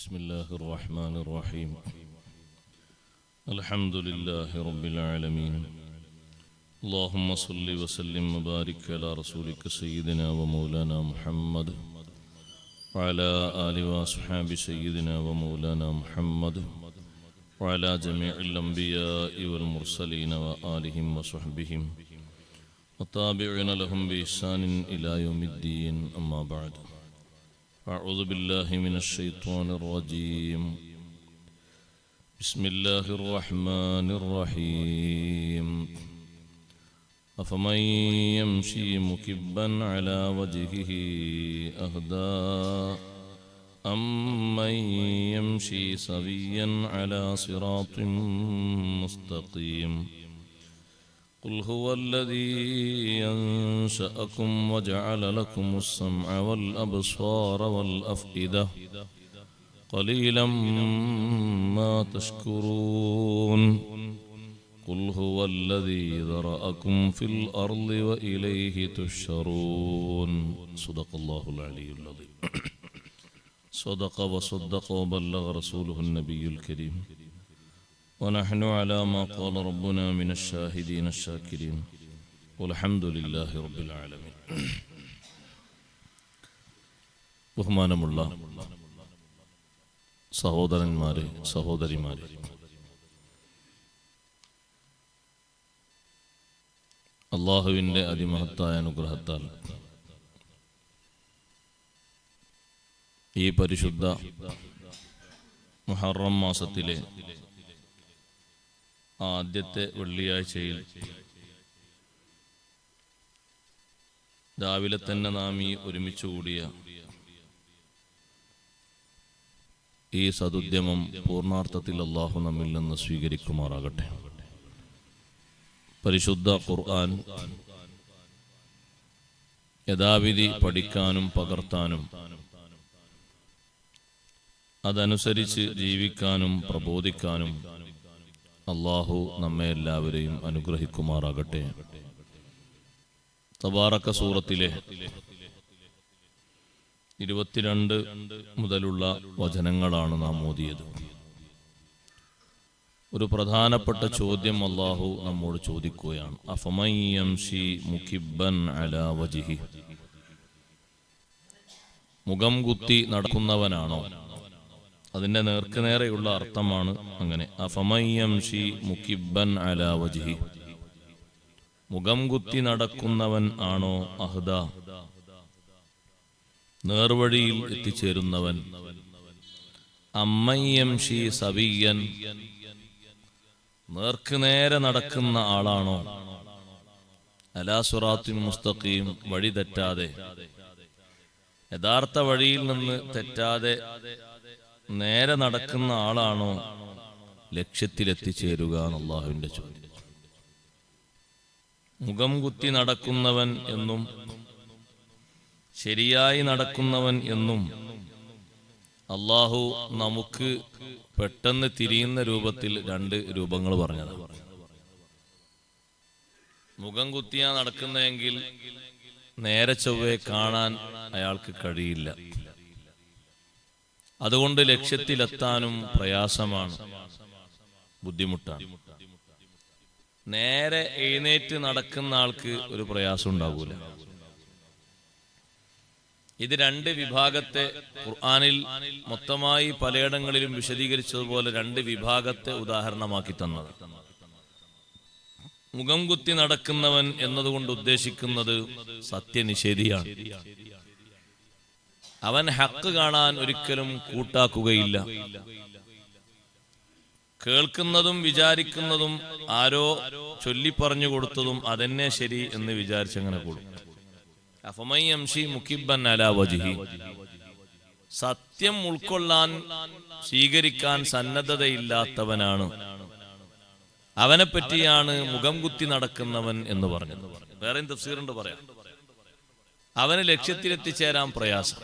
بسم الله الرحمن الرحيم. الحمد لله رب العالمين. اللهم صل وسلم وبارك على رسولك سيدنا ومولانا محمد وعلى آل وأصحاب سيدنا ومولانا محمد وعلى جميع الأنبياء والمرسلين وآلهم وصحبهم وتابعين لهم بإحسان إلى يوم الدين. أما بعد، أعوذ بالله من الشيطان الرجيم. بسم الله الرحمن الرحيم. أفمن يمشي مكبا على وجهه أهدى أمن يمشي سويا على صراط مستقيم. قل هو الذي أنشأكم وجعل لكم السمع والأبصار والأفئدة قليلا ما تشكرون. قل هو الذي ذرأكم في الأرض وإليه تحشرون. صدق الله العلي العظيم. صدق وصدق وبلغ رسوله النبي الكريم، ونحن على ما قال ربنا من الشاهدين الشاكرين، والحمد لله رب العالمين. ബഹുമാനമുള്ള സഹോദരന്മാരെ, സഹോദരിമാരെ, അള്ളാഹുവിൻ്റെ അതിമഹത്തായ അനുഗ്രഹത്താൽ ഈ പരിശുദ്ധ മുഹറം മാസത്തിലെ ആദ്യത്തെ വെള്ളിയാഴ്ചയിൽ രാവിലെ തന്നെ നാം ഈ ഒരുമിച്ച് കൂടിയ ഈ സദുദ്യമം പൂർണ്ണാർത്ഥത്തിൽ അള്ളാഹു നമ്മിൽ നിന്ന് സ്വീകരിക്കുമാറാകട്ടെ. പരിശുദ്ധ ഖുർആൻ യഥാവിധി പഠിക്കാനും പകർത്താനും അതനുസരിച്ച് ജീവിക്കാനും പ്രബോധിക്കാനും അള്ളാഹു നമ്മെ എല്ലാവരെയും അനുഗ്രഹിക്കുമാറാകട്ടെ. തബാറക സൂറത്തിലെ 22 മുതലുള്ള വചനങ്ങളാണ് നാം ഓതിയത്. ഒരു പ്രധാനപ്പെട്ട ചോദ്യം അള്ളാഹു നമ്മോട് ചോദിക്കുകയാണ്. അഫമൻ യംശി മുകിബ്ബൻ അലാ വജ്ഹി, മുഖം കുത്തി നടക്കുന്നവനാണോ? അതിന്റെ നേർക്കുനേരെയുള്ള അർത്ഥമാണ് അങ്ങനെ. അഫമൻ യംശി മുകിബ്ബൻ അലാ വജ്ഹി, മുഖം കുത്തി നടക്കുന്നവൻ ആണോ അഹ്ദ, നേർവഴിയിൽ എത്തിച്ചേരുന്നവൻ? അമ്മൻ യംശി സവിയ്യൻ, നേർക്കുനേരെ നടക്കുന്ന ആളാണോ? അലാ സിറാത്തിൻ മുസ്തഖീം, വഴി തെറ്റാതെ, യഥാർത്ഥ വഴിയിൽ നിന്ന് തെറ്റാതെ നേരെ നടക്കുന്ന ആളാണോ ലക്ഷ്യത്തിലെത്തിച്ചേരുക എന്ന് അള്ളാഹുവിന്റെ ചോദ്യം. മുഖം കുത്തി നടക്കുന്നവൻ എന്നും ശരിയായി നടക്കുന്നവൻ എന്നും അള്ളാഹു നമുക്ക് പെട്ടെന്ന് തിരിയുന്ന രൂപത്തിൽ 2 രൂപങ്ങൾ പറഞ്ഞതാണ്. മുഖം കുത്തിയാ നടക്കുന്നതെങ്കിൽ നേരെ ചൊവ്വേ കാണാൻ അയാൾക്ക് കഴിയില്ല. അതുകൊണ്ട് ലക്ഷ്യത്തിലെത്താനും പ്രയാസമാണ്, ബുദ്ധിമുട്ടാണ്. നേരെ എഴുന്നേറ്റ് നടക്കുന്ന ആൾക്ക് ഒരു പ്രയാസം ഉണ്ടാകൂല. ഇത് 2 വിഭാഗത്തെ ഖുർആനിൽ മൊത്തമായി പലയിടങ്ങളിലും വിശദീകരിച്ചതുപോലെ 2 വിഭാഗത്തെ ഉദാഹരണമാക്കി തന്നത്. മുഖം കുത്തി നടക്കുന്നവൻ എന്നതുകൊണ്ട് ഉദ്ദേശിക്കുന്നത് സത്യനിഷേധിയാണ്. അവൻ ഹക്ക് കാണാൻ ഒരിക്കലും കൂട്ടാക്കുകയില്ല. കേൾക്കുന്നതും വിചാരിക്കുന്നതും ആരോ ചൊല്ലിപ്പറഞ്ഞു കൊടുത്തതും അതെന്നെ ശരി എന്ന് വിചാരിച്ചങ്ങനെ കൂടും. അഫമൻ യംശി മുകിബ്ബൻ അലാ വജ്ഹി, സത്യം ഉൾക്കൊള്ളാൻ സ്വീകരിക്കാൻ സന്നദ്ധതയില്ലാത്തവനാണ്, അവനെ പറ്റിയാണ് മുഖം കുത്തി നടക്കുന്നവൻ എന്ന് പറഞ്ഞത്. വേറെയും തഫ്സീറുണ്ട് പറയാം. അവന് ലക്ഷ്യത്തിലെത്തിച്ചേരാൻ പ്രയാസം.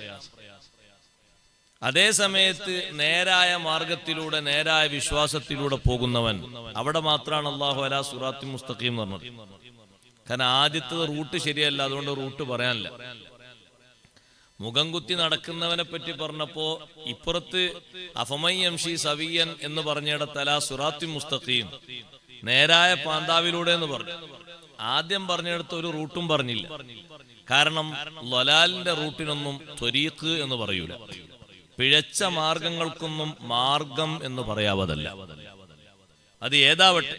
അതേ സമയത്ത് നേരായ മാർഗത്തിലൂടെ, നേരായ വിശ്വാസത്തിലൂടെ പോകുന്നവൻ, അവിടെ മാത്രമാണ് അല്ലാഹു അലാ സിറാത്തിൻ മുസ്തഖീം എന്ന് പറഞ്ഞത്. കാരണം ആദ്യത്തെ റൂട്ട് ശരിയല്ല, അതുകൊണ്ട് റൂട്ട് പറയാനില്ല. മുഖം കുത്തി നടക്കുന്നവനെ പറ്റി പറഞ്ഞപ്പോ ഇപ്പുറത്ത് അഫമയ്യംഷി സവിയൻ എന്ന് പറഞ്ഞിടത്തല സുറാത്തി മുസ്തഖീം, നേരായ പാന്താവിലൂടെ എന്ന് പറഞ്ഞു. ആദ്യം പറഞ്ഞിടത്ത് ഒരു റൂട്ടും പറഞ്ഞില്ല. കാരണം ലലാലിന്റെ റൂട്ടിനൊന്നും ത്വരീഖ് എന്ന് പറയൂല. പിഴച്ച മാർഗങ്ങൾക്കൊന്നും മാർഗം എന്ന് പറയാവതല്ല. അത് ഏതാവട്ടെ,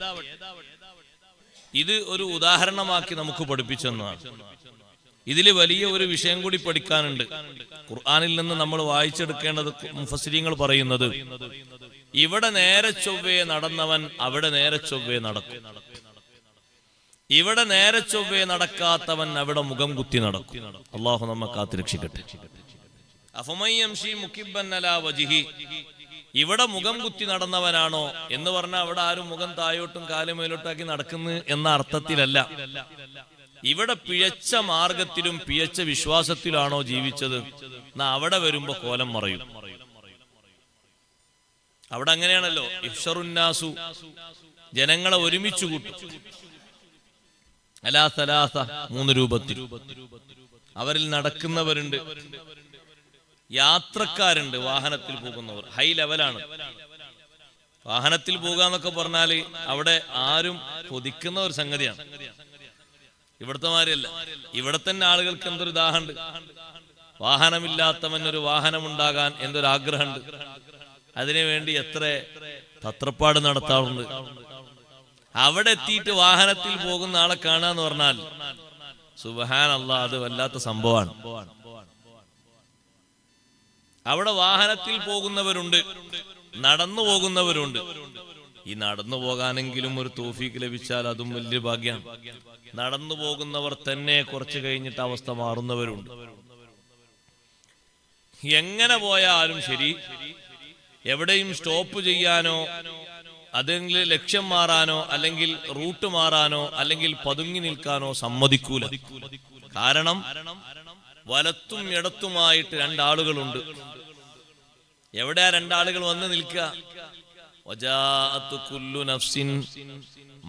ഇത് ഒരു ഉദാഹരണമാക്കി നമുക്ക് പഠിപ്പിച്ചെന്നാണ്. ഇതിൽ വലിയ ഒരു വിഷയം കൂടി പഠിക്കാനുണ്ട്. ഖുർആനിൽ നിന്ന് നമ്മൾ വായിച്ചെടുക്കേണ്ടത്, മുഫസ്സിരീങ്ങൾ പറയുന്നത്, ഇവിടെ നേരെ ചൊവ്വേ നടന്നവൻ അവിടെ നേരെ ചൊവ്വേ നടക്കും, ഇവിടെ നേരെ ചൊവ്വേ നടക്കാത്തവൻ അവിടെ മുഖം കുത്തി നടക്കും. അള്ളാഹു നമ്മെ കാത്തുരക്ഷിക്കട്ടെ. അഫമയ്യംഷി മുകിബ്ബൻ അലാ വജ്ഹി, ഇവിടെ മുഖം കുത്തി നടന്നവനാണോ എന്ന് പറഞ്ഞാൽ അവിടെ ആരും മുഖം താഴോട്ടും കാലും മേലോട്ടാക്കി നടക്കുന്നു എന്ന അർത്ഥത്തിലല്ല. ഇവിടെ പിഴച്ച മാർഗത്തിലും പിഴച്ച വിശ്വാസത്തിലാണോ ജീവിച്ചത് എന്നാ അവിടെ വരുമ്പോ കോലം മറയും. അവിടെ അങ്ങനെയാണല്ലോ, ഇഹ്ശറുന്നാസു, ജനങ്ങളെ ഒരുമിച്ച് കൂട്ടും. അലാ സലാസ, 3 രൂപത്തിൽ. അവരിൽ നടക്കുന്നവരുണ്ട്, യാത്രക്കാരുണ്ട്, വാഹനത്തിൽ പോകുന്നവർ. ഹൈ ലെവലാണ്. വാഹനത്തിൽ പോകാന്നൊക്കെ പറഞ്ഞാല് അവിടെ ആരും കൊതിക്കുന്ന ഒരു സംഗതിയാണ്. ഇവിടുത്തെ മാതിരിയല്ല. ഇവിടെ തന്നെ ആളുകൾക്ക് എന്തൊരു ദാഹമുണ്ട്. വാഹനമില്ലാത്തവനൊരു വാഹനമുണ്ടാകാൻ എന്തൊരു ആഗ്രഹമുണ്ട്. അതിനുവേണ്ടി എത്ര തത്രപ്പാട് നടത്താറുണ്ട്. അവിടെ എത്തിയിട്ട് വാഹനത്തിൽ പോകുന്ന ആളെ കാണാന്ന് പറഞ്ഞാൽ സുബ്ഹാനല്ലാഹ്, അത് വല്ലാത്ത സംഭവമാണ്. അവിടെ വാഹനത്തിൽ പോകുന്നവരുണ്ട്, നടന്നു പോകുന്നവരുണ്ട്. ഈ നടന്നു പോകാനെങ്കിലും ഒരു തൗഫീഖ് ലഭിച്ചാൽ അതും വലിയ ഭാഗ്യമാണ്. നടന്നു പോകുന്നവർ തന്നെ കുറച്ച് കഴിഞ്ഞിട്ട് അവസ്ഥ മാറുന്നവരുണ്ട്. എങ്ങനെ പോയാലും ശരി, എവിടെയും സ്റ്റോപ്പ് ചെയ്യാനോ അതെങ്കിൽ ലക്ഷ്യം മാറാനോ അല്ലെങ്കിൽ റൂട്ട് മാറാനോ അല്ലെങ്കിൽ പതുങ്ങി നിൽക്കാനോ സമ്മതിക്കൂല. കാരണം വലത്തും ഇടത്തുമായിട്ട് 2 ആളുകളുണ്ട്. എവിടെയാ 2 ആളുകൾ വന്ന് നിൽക്കുക? വജാഅതു കുല്ലു നഫ്സിൻ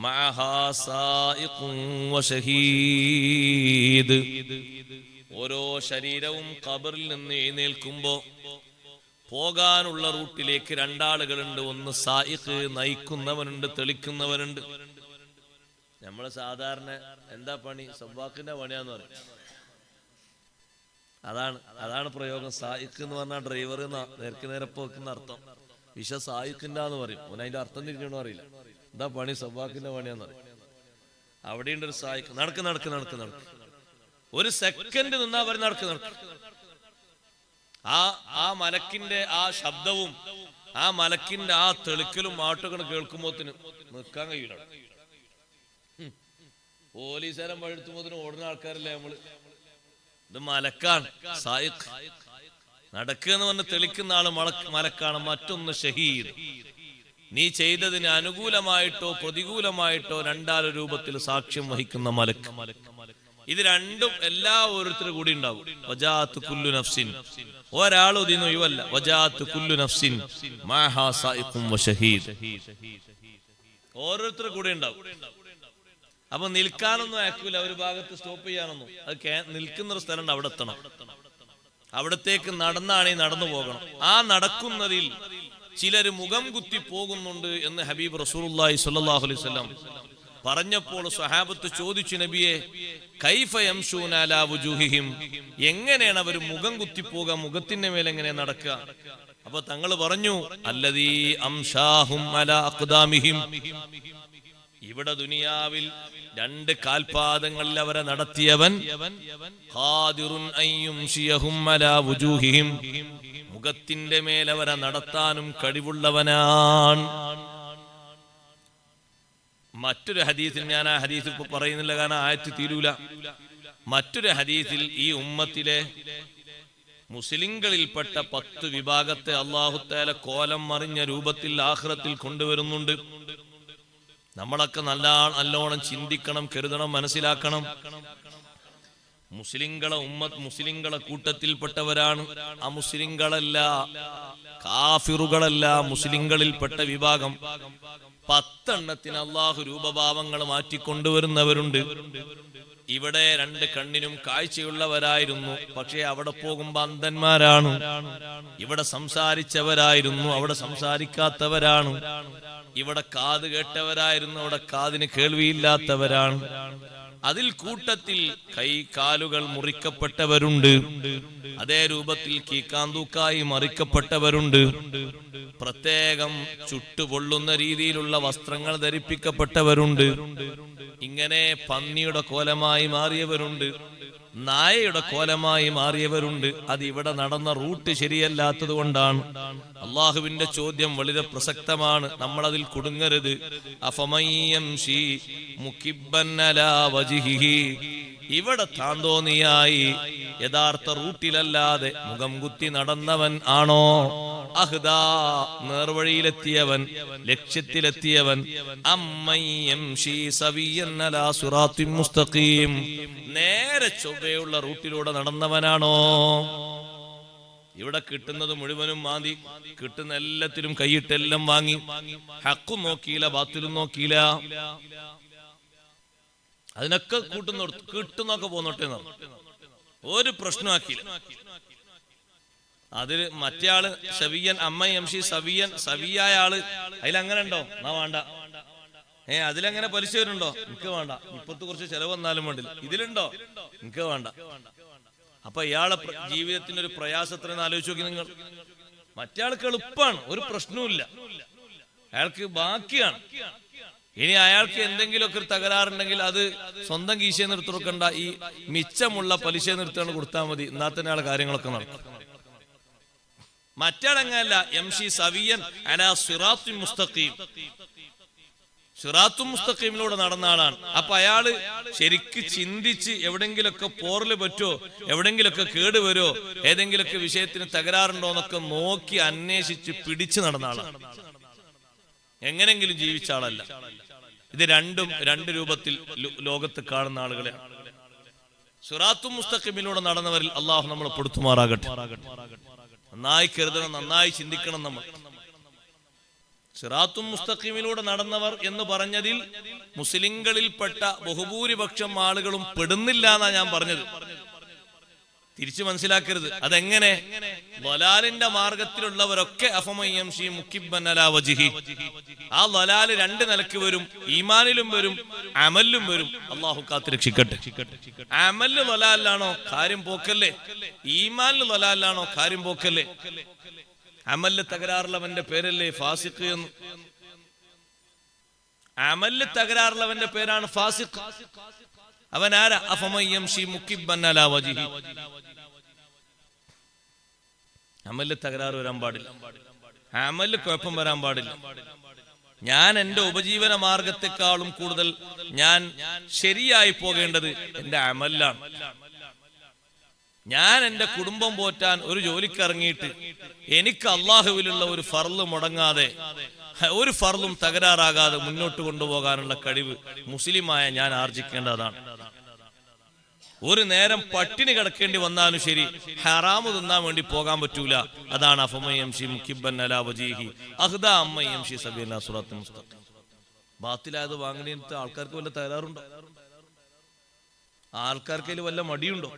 മഅഹാ സായിഖുൻ വശഹീദ്. ഓരോ ശരീരവും ഖബറിൽ നിന്ന് എഴുന്നേൽക്കുമ്പോ പോകാനുള്ള റൂട്ടിലേക്ക് 2 ആളുകളുണ്ട്. ഒന്ന് സായിഖ്, നയിക്കുന്നവനുണ്ട്, തെളിക്കുന്നവനുണ്ട്. നമ്മള് സാധാരണ എന്താ പണി? സബ്ബാക്കിന്റെ പണിയാന്ന് പറയും. അതാണ് പ്രയോഗം. സായിഖ് എന്ന് പറഞ്ഞാൽ ഡ്രൈവർ നേർക്ക് നേരെ പോക്കുന്ന അർത്ഥം. സായിഖിന്റെ എന്ന് പറയും. അതിന്റെ അർത്ഥം തിരിഞ്ഞോ അറിയില്ല. എന്താ പണി? സബ്ബാക്കിന്റെ പണിയാന്ന് പറയും. അവിടെയുണ്ട് ഒരു സായിഖ്. നടക്ക്. ഒരു സെക്കൻഡ് നിന്നാ അവർ നടക്ക്. ആ മലക്കിന്റെ ആ ശബ്ദവും ആ മലക്കിന്റെ ആ തെളിക്കലും ആട്ടുകൾ കേൾക്കുമ്പോത്തിന് നിൽക്കാൻ കഴിയൂല. പോലീസുകാരൻ പഴുത്തുമ്പോത്തിന് ഓടുന്ന ആൾക്കാരല്ലേ നമ്മള്. ഇത് മലക്കാണ്, സായിഖ്. നടക്കുക എന്ന് പറഞ്ഞ് തെളിക്കുന്ന ആള് മലക്കാണ്. മറ്റൊന്ന് ഷഹീദ്. നീ ചെയ്തതിന് അനുകൂലമായിട്ടോ പ്രതികൂലമായിട്ടോ 2 രൂപത്തിൽ സാക്ഷ്യം വഹിക്കുന്ന മലക്ക്. ഇത് രണ്ടും എല്ലാ ഓരോരുത്തരും കൂടി ഉണ്ടാവും. വജാഅതു കുല്ലു നഫ്സിൻ, ഒരാൾ ഒതിനൊഴിവല്ല. വജാഅതു കുല്ലു നഫ്സിൻ മഅഹാ സായിഖുൻ വശഹീദ്. ഓരോരുത്തരും കൂടി ഉണ്ടാവും. അപ്പൊ നിൽക്കാനൊന്നും അയക്കൂല, ഒരു ഭാഗത്ത് സ്റ്റോപ്പ് ചെയ്യാനൊന്നും. അത് നിൽക്കുന്ന ഒരു സ്ഥലം അവിടെ എത്തണം. അവിടത്തേക്ക് നടന്നാണെങ്കിൽ നടന്നു പോകണം. ആ നടക്കുന്നതിൽ ചിലര് മുഖം കുത്തി പോകുന്നുണ്ട് എന്ന് ഹബീബ് റസൂലുള്ളാഹി സ്വല്ലല്ലാഹു അലൈഹി വസല്ലം പറഞ്ഞപ്പോൾ സ്വഹാബത്ത് ചോദിച്ചു, നബിയെ കൈഫ യംശൂന അലാ വുജൂഹിഹിം, എങ്ങനെയാണ് അവർ മുഖം കുത്തി പോവുക, മുഖത്തിന്റെ മേലെ എങ്ങനെ നടക്കുക? അപ്പൊ തങ്ങൾ പറഞ്ഞു, അല്ലദീ അംശാഹും അലാ അഖ്ദാമിഹിം, ഇവിടെ ദുനിയാവിൽ 2 കാൽപാദങ്ങളിൽ അവരെ നടത്തിയവൻ ഖാദിറുൻ അയ്യുംശിയഹും അലാ വുജൂഹിഹിം, മുഖത്തിന്റെ മേൽ അവരെ നടത്താനും കഴിവുള്ളവനാണ്. മറ്റൊരു ഹദീസിൽ, ഞാൻ ആ ഹദീസ് ഇപ്പൊ പറയുന്നില്ല കാരണം ആയത്ത് തീരൂല. മറ്റൊരു ഹദീസിൽ ഈ ഉമ്മത്തിലെ മുസ്ലിങ്ങളിൽപ്പെട്ട 10 വിഭാഗത്തെ അല്ലാഹു തആല കോലം മറിഞ്ഞ രൂപത്തിൽ ആഖിറത്തിൽ കൊണ്ടുവരുന്നുണ്ട്. നമ്മളൊക്കെ നല്ലോണം ചിന്തിക്കണം, കരുതണം, മനസ്സിലാക്കണം. മുസ്ലിങ്ങളെ കൂട്ടത്തിൽപ്പെട്ടവരാണ്. അമുസ്ലിങ്ങളല്ല, കാഫിറുകളല്ല, മുസ്ലിങ്ങളിൽപ്പെട്ട വിഭാഗം. 10 എണ്ണത്തിന് അള്ളാഹു രൂപഭാവങ്ങൾ മാറ്റിക്കൊണ്ടുവരുന്നവരുണ്ട്. ഇവിടെ രണ്ട് കണ്ണിനും കാഴ്ചയുള്ളവരായിരുന്നു, പക്ഷെ അവിടെ പോകുമ്പോ അന്ധന്മാരാണ്. ഇവിടെ സംസാരിച്ചവരായിരുന്നു, അവിടെ സംസാരിക്കാത്തവരാണ്. ഇവിടെ കാത് കേട്ടവരായിരുന്നു, അവിടെ കാതിന് കേൾവിയില്ലാത്തവരാണ്. അതിൽ കൂട്ടത്തിൽ കൈ കാലുകൾ മുറിക്കപ്പെട്ടവരുണ്ട്, അതേ രൂപത്തിൽ കീക്കാന്തൂക്കായി മറിക്കപ്പെട്ടവരുണ്ട്. പ്രത്യേകം ചുട്ടുപൊള്ളുന്ന രീതിയിലുള്ള വസ്ത്രങ്ങൾ ധരിപ്പിക്കപ്പെട്ടവരുണ്ട്. ഇങ്ങനെ പന്നിയുടെ കോലമായി മാറിയവരുണ്ട്, നായയുടെ കോലമായി മാറിയവരുണ്ട്. അത് ഇവിടെ നടന്ന റൂട്ട് ശരിയല്ലാത്തത് കൊണ്ടാണ്. അള്ളാഹുവിന്റെ ചോദ്യം വളരെ പ്രസക്തമാണ്, നമ്മളതിൽ കുടുങ്ങരുത്. അഫമയ്യംശി മുകിബ്ബൻ അലാ വജ്ഹിഹി, ഇവിടെ താന്തോന്നിയായി യഥാർത്ഥ റൂട്ടിലല്ലാതെ മുഖം കുത്തി നടന്നവൻ ആണോ? അഹ്ദാ, നേർവഴിയിലെത്തിയവൻ, ലക്ഷ്യത്തിലെത്തിയവൻ. അമ്മയ്യംശി സവിയ്യൻ അലാ സിറാത്തിൻ മുസ്തഖീം, നേരെ ചൊവ്വയുള്ള റൂട്ടിലൂടെ നടന്നവനാണോ? ഇവിടെ കിട്ടുന്നത് മുഴുവനും മാന്തി, കിട്ടുന്ന എല്ലാത്തിലും കൈയിട്ടെല്ലാം വാങ്ങി, ഹക്കും നോക്കിയില്ല, ബാത്തിലും നോക്കിയില്ല. അതിനൊക്കെ കിട്ടുന്നൊക്കെ പോന്നോട്ടെ, ഒരു പ്രശ്നമാക്കിയില്ല. അതിൽ മറ്റേ ആള് സവിയൻ, അമ്മയംശി സവിയൻ, സവിയായ ആള് അതിലങ്ങനെ ഉണ്ടോ? എന്നാ വേണ്ട. അതിലങ്ങനെ പലിശ വരുന്നുണ്ടോ? എനിക്ക് വേണ്ട. ഇപ്പത്ത് കുറച്ച് ചെലവ് വന്നാലും വേണ്ടില്ല. ഇതിലുണ്ടോ? എനിക്ക് വേണ്ട. അപ്പൊ ഇയാളെ ജീവിതത്തിന്റെ ഒരു പ്രയാസത്തിനെന്ന് ആലോചിച്ച് നോക്കി നിങ്ങൾ. മറ്റേ ആൾക്ക് എളുപ്പമാണ്, ഒരു പ്രശ്നവുമില്ല, അയാൾക്ക് ബാക്കിയാണ്. ഇനി അയാൾക്ക് എന്തെങ്കിലുമൊക്കെ ഒരു തകരാറുണ്ടെങ്കിൽ അത് സ്വന്തം കീശയെ നിർത്തി കൊടുക്കണ്ട, ഈ മിച്ചമുള്ള പലിശ നിർത്തിയാണ് കൊടുത്താൽ മതി, എന്നാൽ തന്നെ ആളെ കാര്യങ്ങളൊക്കെ നടക്കും. മറ്റാളങ്ങല്ല, യംശി സവിയൻ അലാ സിറാത്തുൻ മുസ്തഖീം, സിറാത്തുൽ മുസ്തഖീമിലൂടെ നടന്ന ആളാണ്. അപ്പൊ അയാള് ശരിക്ക് ചിന്തിച്ച് എവിടെങ്കിലൊക്കെ പോറല് പറ്റോ, എവിടെങ്കിലൊക്കെ കേടുവരോ, ഏതെങ്കിലൊക്കെ വിഷയത്തിന് തകരാറുണ്ടോ എന്നൊക്കെ നോക്കി അന്വേഷിച്ച് പിടിച്ചു നടന്ന ആളാണ്, എങ്ങനെങ്കിലും ജീവിച്ച ആളല്ല. ഇത് രണ്ടും രണ്ട് രൂപത്തിൽ ലോകത്ത് കാണുന്ന ആളുകളെ. സിറാത്തുൽ മുസ്തഖീമിലൂടെ നടന്നവരിൽ അള്ളാഹു നമ്മളെ പെടുത്തുമാറാകട്ടെ. നന്നായി കരുതണം, നന്നായി ചിന്തിക്കണം. നമ്മൾ സിറാത്തുൽ മുസ്തഖീമിലൂടെ നടന്നവർ എന്ന് പറഞ്ഞതിൽ മുസ്ലിങ്ങളിൽപ്പെട്ട ബഹുഭൂരിപക്ഷം ആളുകളും പെടുന്നില്ല എന്നാ ഞാൻ പറഞ്ഞത്. തിരിച്ചു മനസ്സിലാക്കരുത്. അതെങ്ങനെ? ളലാലിന്റെ മാർഗത്തിലുള്ളവരൊക്കെ അഫമയ്യംശി മുകിബ്ബൻ അലാ വജ്ഹി, ആ ളലാല് രണ്ട് നിലക്ക് വരും, ഈമാനിലും വരും, അമലിലും വരും. അള്ളാഹു കാത്ത് രക്ഷിക്കട്ടെ. അമലില് ളലാലിലാണോ കാര്യം പോക്കല്ലേ, ഈമാനില് ളലാലിലാണോ കാര്യം പോക്കല്ലേ. അമലില് തകരാറുള്ളവന്റെ പേരല്ലേ ഫാസിഖ് എന്ന്. അമലില് തകരാറുള്ളവന്റെ പേരാണ് ഫാസിഖ്. അവൻ ആരാ? അഫമയ്യംശി മുകിബ്ബൻ അലാ വജ്ഹി. അമലില് തകരാറ് വരാൻ പാടില്ല, അമലില് കുഴപ്പം വരാൻ പാടില്ല. ഞാൻ എന്റെ ഉപജീവന മാർഗത്തെക്കാളും കൂടുതൽ ഞാൻ ശരിയായി പോകേണ്ടത് എന്റെ അമലിലാണ്. ഞാൻ എന്റെ കുടുംബം പോറ്റാൻ ഒരു ജോലിക്ക് ഇറങ്ങിയിട്ട് എനിക്ക് അള്ളാഹുവിലുള്ള ഒരു ഫർള് മുടങ്ങാതെ, ഒരു ഫർളും തകരാറാകാതെ മുന്നോട്ട് കൊണ്ടുപോകാനുള്ള കഴിവ് മുസ്ലിമായ ഞാൻ ആർജിക്കേണ്ടതാണ്. ഒരു നേരം പട്ടിണി കിടക്കേണ്ടി വന്നാലും ശരി, ഹറാമു തിന്നാൻ വേണ്ടി പോകാൻ പറ്റൂല. അതാണ് അഫമയ്യംശി മുകിബ്ബൻ അലാ വജ്ഹിഹി അഹ്ദാ അമ്മയ്യംശി സബീല സിറാത്തുൽ മുസ്തഖീം. ബാത്തിലായത് വാങ്ങുന്നതിന് ആൾക്കാർക്ക് വല്ല തകരാറുണ്ടോ? ആൾക്കാർക്ക് വല്ല മടിയുണ്ടോ?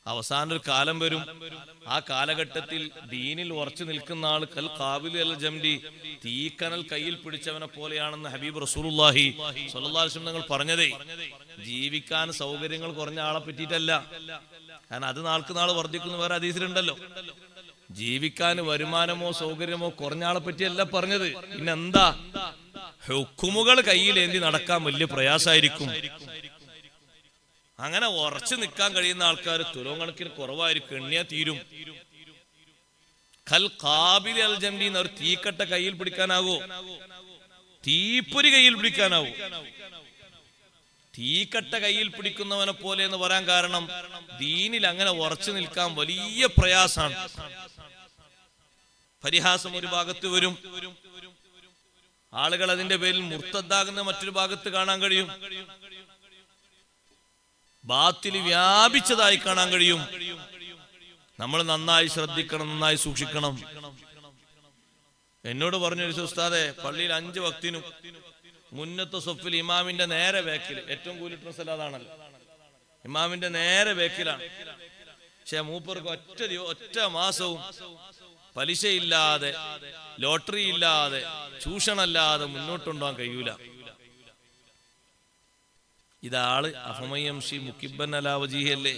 അവസാന ഒരു കാലം വരും, ആ കാലഘട്ടത്തിൽ ദീനിൽ ഉറച്ചു നിൽക്കുന്ന ആൾ കൽ ഖാബിൽ അൽ ജംദി, തീക്കനൽ കയ്യിൽ പിടിച്ചവനെ പോലെയാണെന്ന് ഹബീബ് റസൂലുള്ളാഹി സ്വല്ലല്ലാഹു അലൈഹി വസല്ലം തങ്ങൾ പറഞ്ഞതേ. ജീവിക്കാൻ സൗകര്യങ്ങൾ കുറഞ്ഞ ആളെ പറ്റിയിട്ടല്ല, കാരണം അത് നാൾക്ക് നാൾ വർദ്ധിക്കുന്ന വേറെ ഹദീസിലുണ്ടല്ലോ. ജീവിക്കാൻ വരുമാനമോ സൗകര്യമോ കുറഞ്ഞ ആളെ പറ്റിയല്ല പറഞ്ഞത്. പിന്നെന്താ? ഹുക്കുമുകൾ കയ്യിലേന്തി നടക്കാൻ വലിയ പ്രയാസമായിരിക്കും. അങ്ങനെ ഉറച്ചു നിൽക്കാൻ കഴിയുന്ന ആൾക്കാർ തുലോം കണക്കിന് കുറവായിരിക്കും, എണ്ണിയാ തീരും. ഖൽ ഖാബിൽ അൽ ജംദി, ഒരു തീക്കട്ട കയ്യിൽ പിടിക്കാനാവോ? തീപ്പൊരി കയ്യിൽ പിടിക്കാനാവോ? തീക്കട്ട കയ്യിൽ പിടിക്കുന്നവനെ പോലെ എന്ന് പറയാൻ കാരണം ദീനിൽ അങ്ങനെ ഉറച്ചു നിൽക്കാൻ വലിയ പ്രയാസാണ്. പരിഹാസം ഒരു ഭാഗത്ത് വരും, ആളുകൾ അതിന്റെ പേരിൽ മുർത്തദ്ദാകുന്ന മറ്റൊരു ഭാഗത്ത് കാണാൻ കഴിയും, ബാത്തിൽ വ്യാപിച്ചതായി കാണാൻ കഴിയും. നമ്മൾ നന്നായി ശ്രദ്ധിക്കണം, നന്നായി സൂക്ഷിക്കണം. എന്നോട് പറഞ്ഞൊരു ഉസ്താദെ, പള്ളിയിൽ 5 വക്തിനും മുന്നത്തെ സൊഫിൽ ഇമാമിന്റെ നേരെ ബേക്കിൽ, ഏറ്റവും കൂലിട്ടുന്ന സ്ഥലം അതാണല്ലോ, ഇമാമിന്റെ നേരെ ബേക്കിലാണ്. പക്ഷെ മൂപ്പർക്ക് ഒറ്റ മാസവും പലിശയില്ലാതെ, ലോട്ടറി ഇല്ലാതെ, ചൂഷണല്ലാതെ മുന്നോട്ടുണ്ടാകാൻ കഴിയൂല. ഇതാള് അഫമയംഷി മുക്കിബൻ അലാ വജീഹല്ലേ,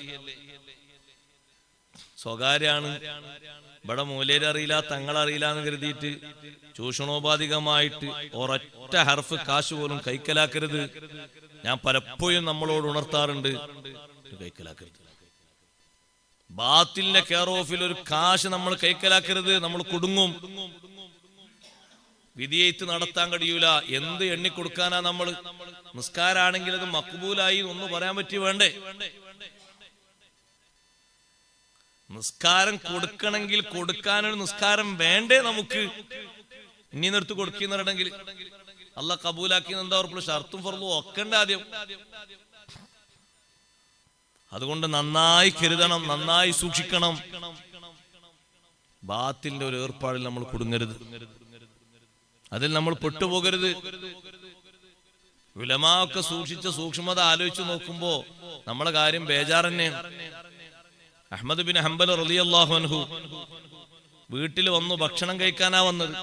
സ്വകാര്യാണ്. ഇവിടെ മൂല്യരറിയില്ല, തങ്ങളറിയില്ല എന്ന് കരുതിയിട്ട് ചൂഷണോപാധികമായിട്ട് ഒരൊറ്റ ഹർഫ് കാശ് പോലും കൈക്കലാക്കരുത്. ഞാൻ പലപ്പോഴും നമ്മളോട് ഉണർത്താറുണ്ട്, കൈക്കലാക്കരുത്. ബാത്തിലിന്റെ കെയർ ഓഫിൽ ഒരു കാശ് നമ്മൾ കൈക്കലാക്കരുത്, നമ്മൾ കുടുങ്ങും. വിധിയെഴുത്ത് നടത്താൻ കഴിയൂല. എന്ത് എണ്ണിക്കൊടുക്കാനാ നമ്മൾ? നിസ്കാരാണെങ്കിൽ അത് മക്ബൂലായി ഒന്ന് പറയാൻ പറ്റി വേണ്ടേ? നിസ്കാരം കൊടുക്കണമെങ്കിൽ കൊടുക്കാനൊരു നിസ്കാരം വേണ്ടേ നമുക്ക്? ഇനി നിർത്ത് കൊടുക്കുന്നുണ്ടെങ്കിൽ അള്ളാഹ് കബൂലാക്കി എന്താ ഉറപ്പുള്ള? ഷർത്തും ഫർളും ഒക്കണ്ട ആദ്യം. അതുകൊണ്ട് നന്നായി കരുതണം, നന്നായി സൂക്ഷിക്കണം. ബാത്തിന്റെ ഒരു ഏർപ്പാടിൽ നമ്മൾ കുടുങ്ങരുത്, അതിൽ നമ്മൾ പെട്ടുപോകരുത്. ഉലമാ ഒക്കെ സൂക്ഷിച്ച സൂക്ഷ്മത ആലോചിച്ച് നോക്കുമ്പോ നമ്മളെ കാര്യം ബേജാറന്നെയാണ്. അഹ്മദ് ബിൻ ഹംബൽ റളിയല്ലാഹു അൻഹു വീട്ടിൽ വന്നു, ഭക്ഷണം കഴിക്കാനാ വന്നത്.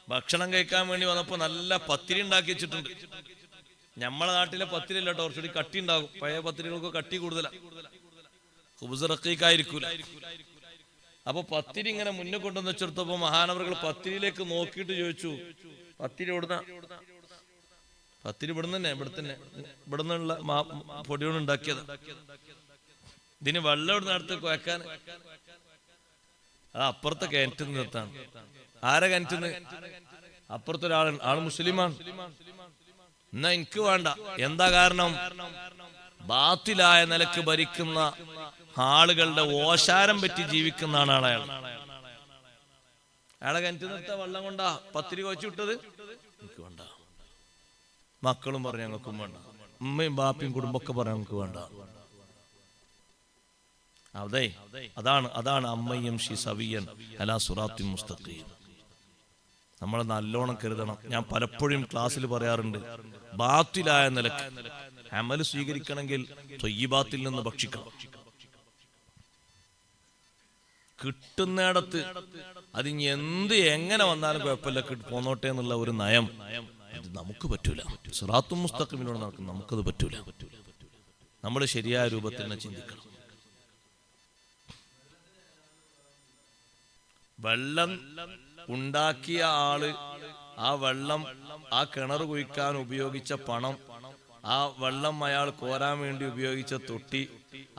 ഭക്ഷണം കഴിക്കാൻ വേണ്ടി വന്നപ്പോ നല്ല പത്തിരി ഉണ്ടാക്കി വെച്ചിട്ടുണ്ട്. നമ്മളെ നാട്ടിലെ പത്തിരി അല്ല കേട്ടോ, കുറച്ചുകൂടി കട്ടി ഉണ്ടാകും. പഴയ പത്തിരികൾക്ക് കട്ടി കൂടുതലാണ്, ഖുബ്സ് റഖീഖായിരിക്കൂല. അപ്പൊ പത്തിരി ഇങ്ങനെ മുന്നേ കൊണ്ടുവന്ന് വെച്ചെടുത്തപ്പോ മഹാനവറുകൾ പത്തിരിയിലേക്ക് നോക്കിയിട്ട് ചോദിച്ചു, പത്തിരി എവിടുന്ന? പത്തിരി ഇവിടുന്ന് തന്നെ, ഇവിടെ നിന്നുള്ള പൊടിയോട് ഉണ്ടാക്കിയത്. ഇതിന് വെള്ളം ഇവിടെ അടുത്ത് കുഴക്കാൻ? അത് അപ്പുറത്തെ കിണറ്റിൽ നിർത്താണ്. ആരെ കിണറ്റിന്ന്? അപ്പുറത്തൊരാൾ, ആള് മുസ്ലിമാണ്. എന്നാ എനിക്ക് വേണ്ട. എന്താ കാരണം? ബാത്തിലായ നിലക്ക് ഭരിക്കുന്ന ആളുകളുടെ ഓശാരം പറ്റി ജീവിക്കുന്ന ആളാണ് അയാൾ. അയാളെ കിണറ്റിൽ നിർത്താ വെള്ളം കൊണ്ടാ പത്തിരി കുഴച്ചു വിട്ടത്? എനിക്ക് വേണ്ട. മക്കളും പറഞ്ഞു ഞങ്ങൾക്കും വേണ്ട, ഉമ്മയും ബാപ്പയും കുടുംബമൊക്കെ പറഞ്ഞു ഞങ്ങൾക്ക് വേണ്ട. അതെ, അതാണ് അമ്മയും ഷി സവിയൻ അലാ സുറാത്തിൻ മുസ്തഖീം. നമ്മൾ നല്ലോണം കരുതണം. ഞാൻ പലപ്പോഴും ക്ലാസ്സിൽ പറയാറുണ്ട്, ബാത്തിലായ നിലക്ക് അമൽ സ്വീകരിക്കണമെങ്കിൽ ത്വയ്യിബാത്തിൽ നിന്ന് ഭക്ഷിക്കണം. കിട്ടുന്നിടത്ത് അതിന് എങ്ങനെ വന്നാലും കുഴപ്പമില്ല, പോന്നോട്ടെ എന്നുള്ള ഒരു നയം അത് നമുക്ക് പറ്റൂല. സിറാത്തുൽ മുസ്തഖീമിലൂടെ നടക്കും, നമുക്കത് പറ്റൂല. നമ്മൾ ശരിയായ രൂപത്തിൽ തന്നെ ചിന്തിക്കണം. വെള്ളം ഉണ്ടാക്കിയ ആള്, ആ വെള്ളം, ആ കിണർ കുഴിക്കാൻ ഉപയോഗിച്ച പണം, ആ വെള്ളം അയാൾ കോരാൻ വേണ്ടി ഉപയോഗിച്ച തൊട്ടി,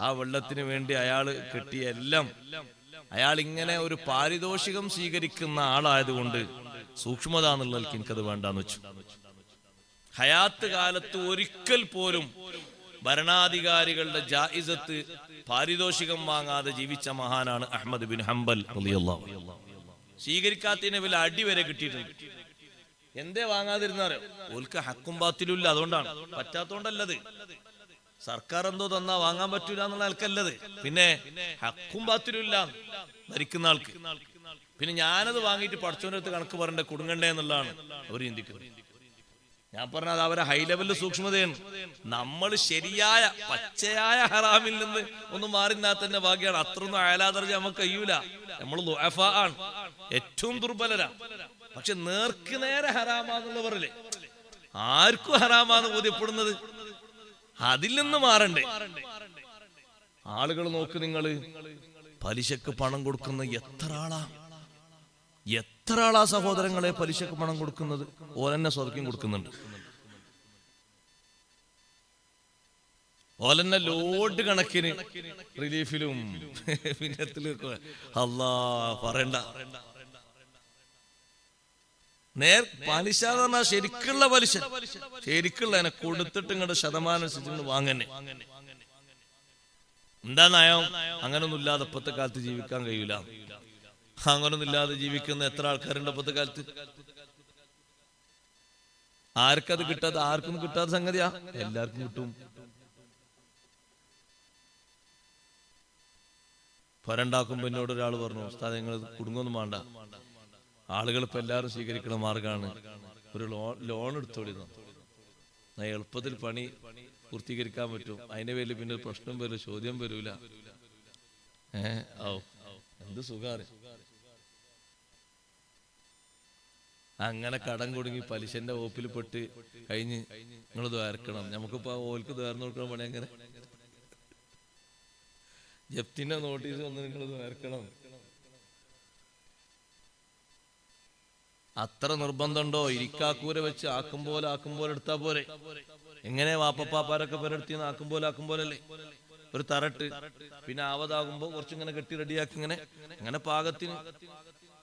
ആ വെള്ളത്തിന് വേണ്ടി അയാൾ കെട്ടിയ എല്ലാം, അയാൾ ഇങ്ങനെ ഒരു പാരിതോഷികം സ്വീകരിക്കുന്ന ആളായതുകൊണ്ട് സൂക്ഷ്മത എന്നുള്ളതിൽ എനിക്കത് വേണ്ടാന്ന് വെച്ചു. ഹയാത്ത് കാലത്ത് ഒരിക്കൽ പോലും ഭരണാധികാരികളുടെ ജായിസത്ത് പാരിതോഷികം വാങ്ങാതെ ജീവിച്ച മഹാനാണ് അഹ്മദ് ബിൻ ഹംബൽ റളിയല്ലാഹു അൻഹു. സ്വീകരിക്കാത്തതിന് വലിയ അടി വരെ കിട്ടിയിട്ടുണ്ട്. എന്തേ വാങ്ങാതിരുന്നറിയോ? ഓൽക്ക് ഹക്കും ബാത്തിലും ഇല്ല, അതുകൊണ്ടാണ്. പറ്റാത്തോണ്ടല്ലത്. സർക്കാർ എന്തോ തന്നാ വാങ്ങാൻ പറ്റൂല എന്നുള്ള ആൾക്കല്ലത്, പിന്നെ ഹക്കും ബാത്തിലും ഇല്ല ഭരിക്കുന്ന ആൾക്ക്. പിന്നെ ഞാനത് വാങ്ങിയിട്ട് പഠിച്ചവന്റെ അടുത്ത് കണക്ക് പറയണ്ടേ, കുടുങ്ങണ്ടേ എന്നുള്ളതാണ് അവർ ചിന്തിക്കുന്നത്. ഞാൻ പറഞ്ഞത് അവരെ ഹൈ ലെവലിൽ സൂക്ഷ്മതയാണ്. നമ്മൾ ശരിയായ പച്ചയായ ഹറാമിൽ നിന്ന് ഒന്ന് മാറിന്നാൽ തന്നെ ഭാഗ്യമാണ്. അത്രയൊന്നും അയലാദർജ നമുക്ക് കഴിയൂല. നമ്മൾ ദുഅഫാ ആണ്, ഏറ്റവും ദുർബലരാ. പക്ഷെ നേർക്ക് നേരെ ഹറാമാന്നുള്ളവരല്ലേ, ആർക്കും ഹറാമാന്ന് ബോധ്യപ്പെടുന്നത്, അതിൽ നിന്ന് മാറണ്ടേ. ആളുകൾ നോക്ക്, നിങ്ങള് പലിശക്ക് പണം കൊടുക്കുന്ന എത്ര ആളാ സഹോദരങ്ങളെ പലിശക്ക് പണം കൊടുക്കുന്നത്? ഓലെന്നെ സ്വതക്കും കൊടുക്കുന്നുണ്ട്. ഓലെന്നെ ലോഡ് കണക്കിന് റിലീഫിലും പിന്നത്തിലും. അല്ലാ പറയണ്ട. പലിശ എന്ന് പറഞ്ഞാൽ ശരിക്കുള്ള പലിശ, ശരിക്കുള്ള എന്നെ കൊടുത്തിട്ട് ഇങ്ങോട്ട് ശതമാനം അനുസരിച്ച് വാങ്ങന്നെ. എന്താ നയം? അങ്ങനൊന്നും ഇല്ലാതെ ഇപ്പത്തെ കാലത്ത് ജീവിക്കാൻ കഴിയൂല. അങ്ങനൊന്നും ഇല്ലാതെ ജീവിക്കുന്ന എത്ര ആൾക്കാരുണ്ട് ഇപ്പത്തെ കാലത്ത്? ആർക്കത് കിട്ടാതെ? ആർക്കും കിട്ടാത്ത സംഗതിയാ, എല്ലാവർക്കും കിട്ടും. പൊരണ്ടാക്കുമ്പോ എന്നോട് ഒരാൾ പറഞ്ഞു, ഉസ്താദ് നിങ്ങൾ കുടുങ്ങൊന്നും വേണ്ട, ആളുകൾ ഇപ്പൊ എല്ലാവരും സ്വീകരിക്കുന്ന മാർഗമാണ് ഒരു ലോൺ എടുത്തോളി, എളുപ്പത്തിൽ പണി പൂർത്തീകരിക്കാൻ പറ്റും. അതിന്റെ പേരിൽ പിന്നെ പ്രശ്നം വരില്ല, ചോദ്യം വരൂല. എന്ത് സുഖാണ്. അങ്ങനെ കടം കുടുങ്ങി പലിശന്റെ വകുപ്പിൽ പെട്ട് കഴിഞ്ഞ് നിങ്ങൾ ദ്വാരക്കണം. നമുക്കിപ്പോ ഓൽക്ക് ദ്വാരം കൊടുക്കണം പണി. അങ്ങനെ ജപ്തിന്റെ നോട്ടീസ് വന്ന് നിങ്ങൾ ദ്വാരക്കണം. അത്ര നിർബന്ധമുണ്ടോ? ഇരിക്കാക്കൂര വെച്ച് ആക്കും പോലെ എടുത്താ പോരെ? എങ്ങനെ വാപ്പപ്പാപ്പാരൊക്കെ പെരെടുത്തിന്ന് ആക്കും പോലല്ലേ? ഒരു തറട്ട്, പിന്നെ ആവതാകുമ്പോ കുറച്ചിങ്ങനെ കെട്ടി റെഡിയാക്കി ഇങ്ങനെ പാകത്തിന്.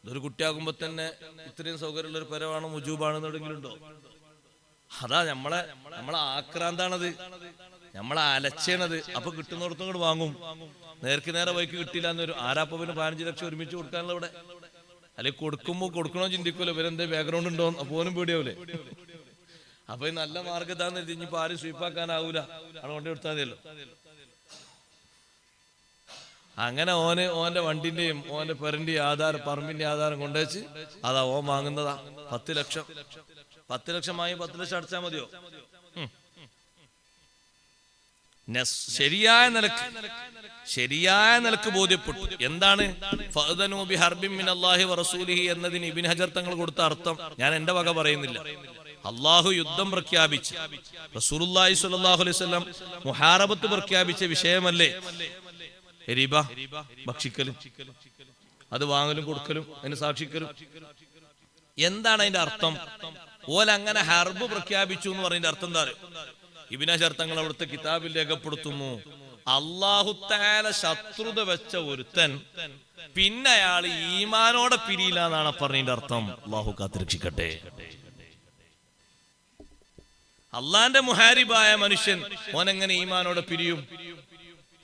ഇതൊരു കുട്ടിയാകുമ്പോ തന്നെ ഇത്രയും സൗകര്യമുള്ള ഒരു പെരവാണോ മുജൂബാണെന്ന് എവിടെയെങ്കിലും ഉണ്ടോ? അതാ നമ്മളെ ആക്രാന്താണത്, നമ്മളെ അലച്ചേണത്. അപ്പൊ കിട്ടുന്നിടത്തും കൂടെ വാങ്ങും. നേർക്ക് നേരെ വൈക്ക് കിട്ടില്ല എന്നൊരു ആരാപ്പന് 15 ലക്ഷം ഒരുമിച്ച് കൊടുക്കാനുള്ള ഇവിടെ. അല്ലെങ്കിൽ കൊടുക്കണോ ചിന്തിക്കുമല്ലോ, ഇവരെന്തേ ബാക്ക്ഗ്രൗണ്ട് ഉണ്ടോ അപ്പോനും പേടിയാവൂലേ? അപ്പൊ നല്ല മാർഗത്താന്ന് ഇനിയിപ്പോ ആരും സ്വീപ്പാക്കാനാവൂല, അവിടെ കൊണ്ടു കൊടുത്താൽ മതിയല്ലോ. അങ്ങനെ ഓന്റെ വണ്ടിന്റെയും ഓന്റെ പെരന്റെയും ആധാരം, പറമ്പിന്റെ ആധാരം കൊണ്ടുവച്ച് അതാ ഓൻ വാങ്ങുന്നതാ 10 ലക്ഷം. 10 ലക്ഷം വാങ്ങി 10 ലക്ഷം അടച്ചാൽ മതിയോ? ശരിയായ നിലക്ക് ബോധ്യപ്പെട്ടു. എന്താണ് ഫഅദനൂ ബിഹർബിൻ മിനല്ലാഹി വറസൂലിഹി എന്നതിന് ഇബ്നു ഹജർ തങ്ങൾ കൊടുത്ത അർത്ഥം ഞാൻ എന്റെ വക പറയുന്നില്ല. അള്ളാഹു യുദ്ധം പ്രഖ്യാപിച്ച് റസൂലുള്ളാഹി സ്വല്ലല്ലാഹു അലൈഹി വസല്ലം മുഹാറബത്ത് പ്രഖ്യാപിച്ച വിഷയമല്ലേ റിബ, ഭക്ഷിക്കലും, അത് വാങ്ങലും കൊടുക്കലും, അതിന് സാക്ഷിക്കലും. എന്താണ് അതിന്റെ അർത്ഥം? ഓലങ്ങനെ ഹർബ് പ്രഖ്യാപിച്ചു എന്ന് പറയുന്ന അർത്ഥം എന്താ? ഇബ്നു ഹജർ തങ്ങൾ അവിടുത്തെ കിതാബിൽ രേഖപ്പെടുത്തുന്നു, അല്ലാഹു തആല ശത്രുത വെച്ച ഒരുത്തൻ പിന്നെ അയാൾ ഈമാനോടെ പിരിയില്ല എന്നാണ് പറഞ്ഞതിന്റെ അർത്ഥം. അല്ലാഹു കാത്തുരക്ഷിക്കട്ടെ. അള്ളാന്റെ മുഹാരിബായ മനുഷ്യൻ ഓനെങ്ങനെ ഈമാനോടെ പിരിയും?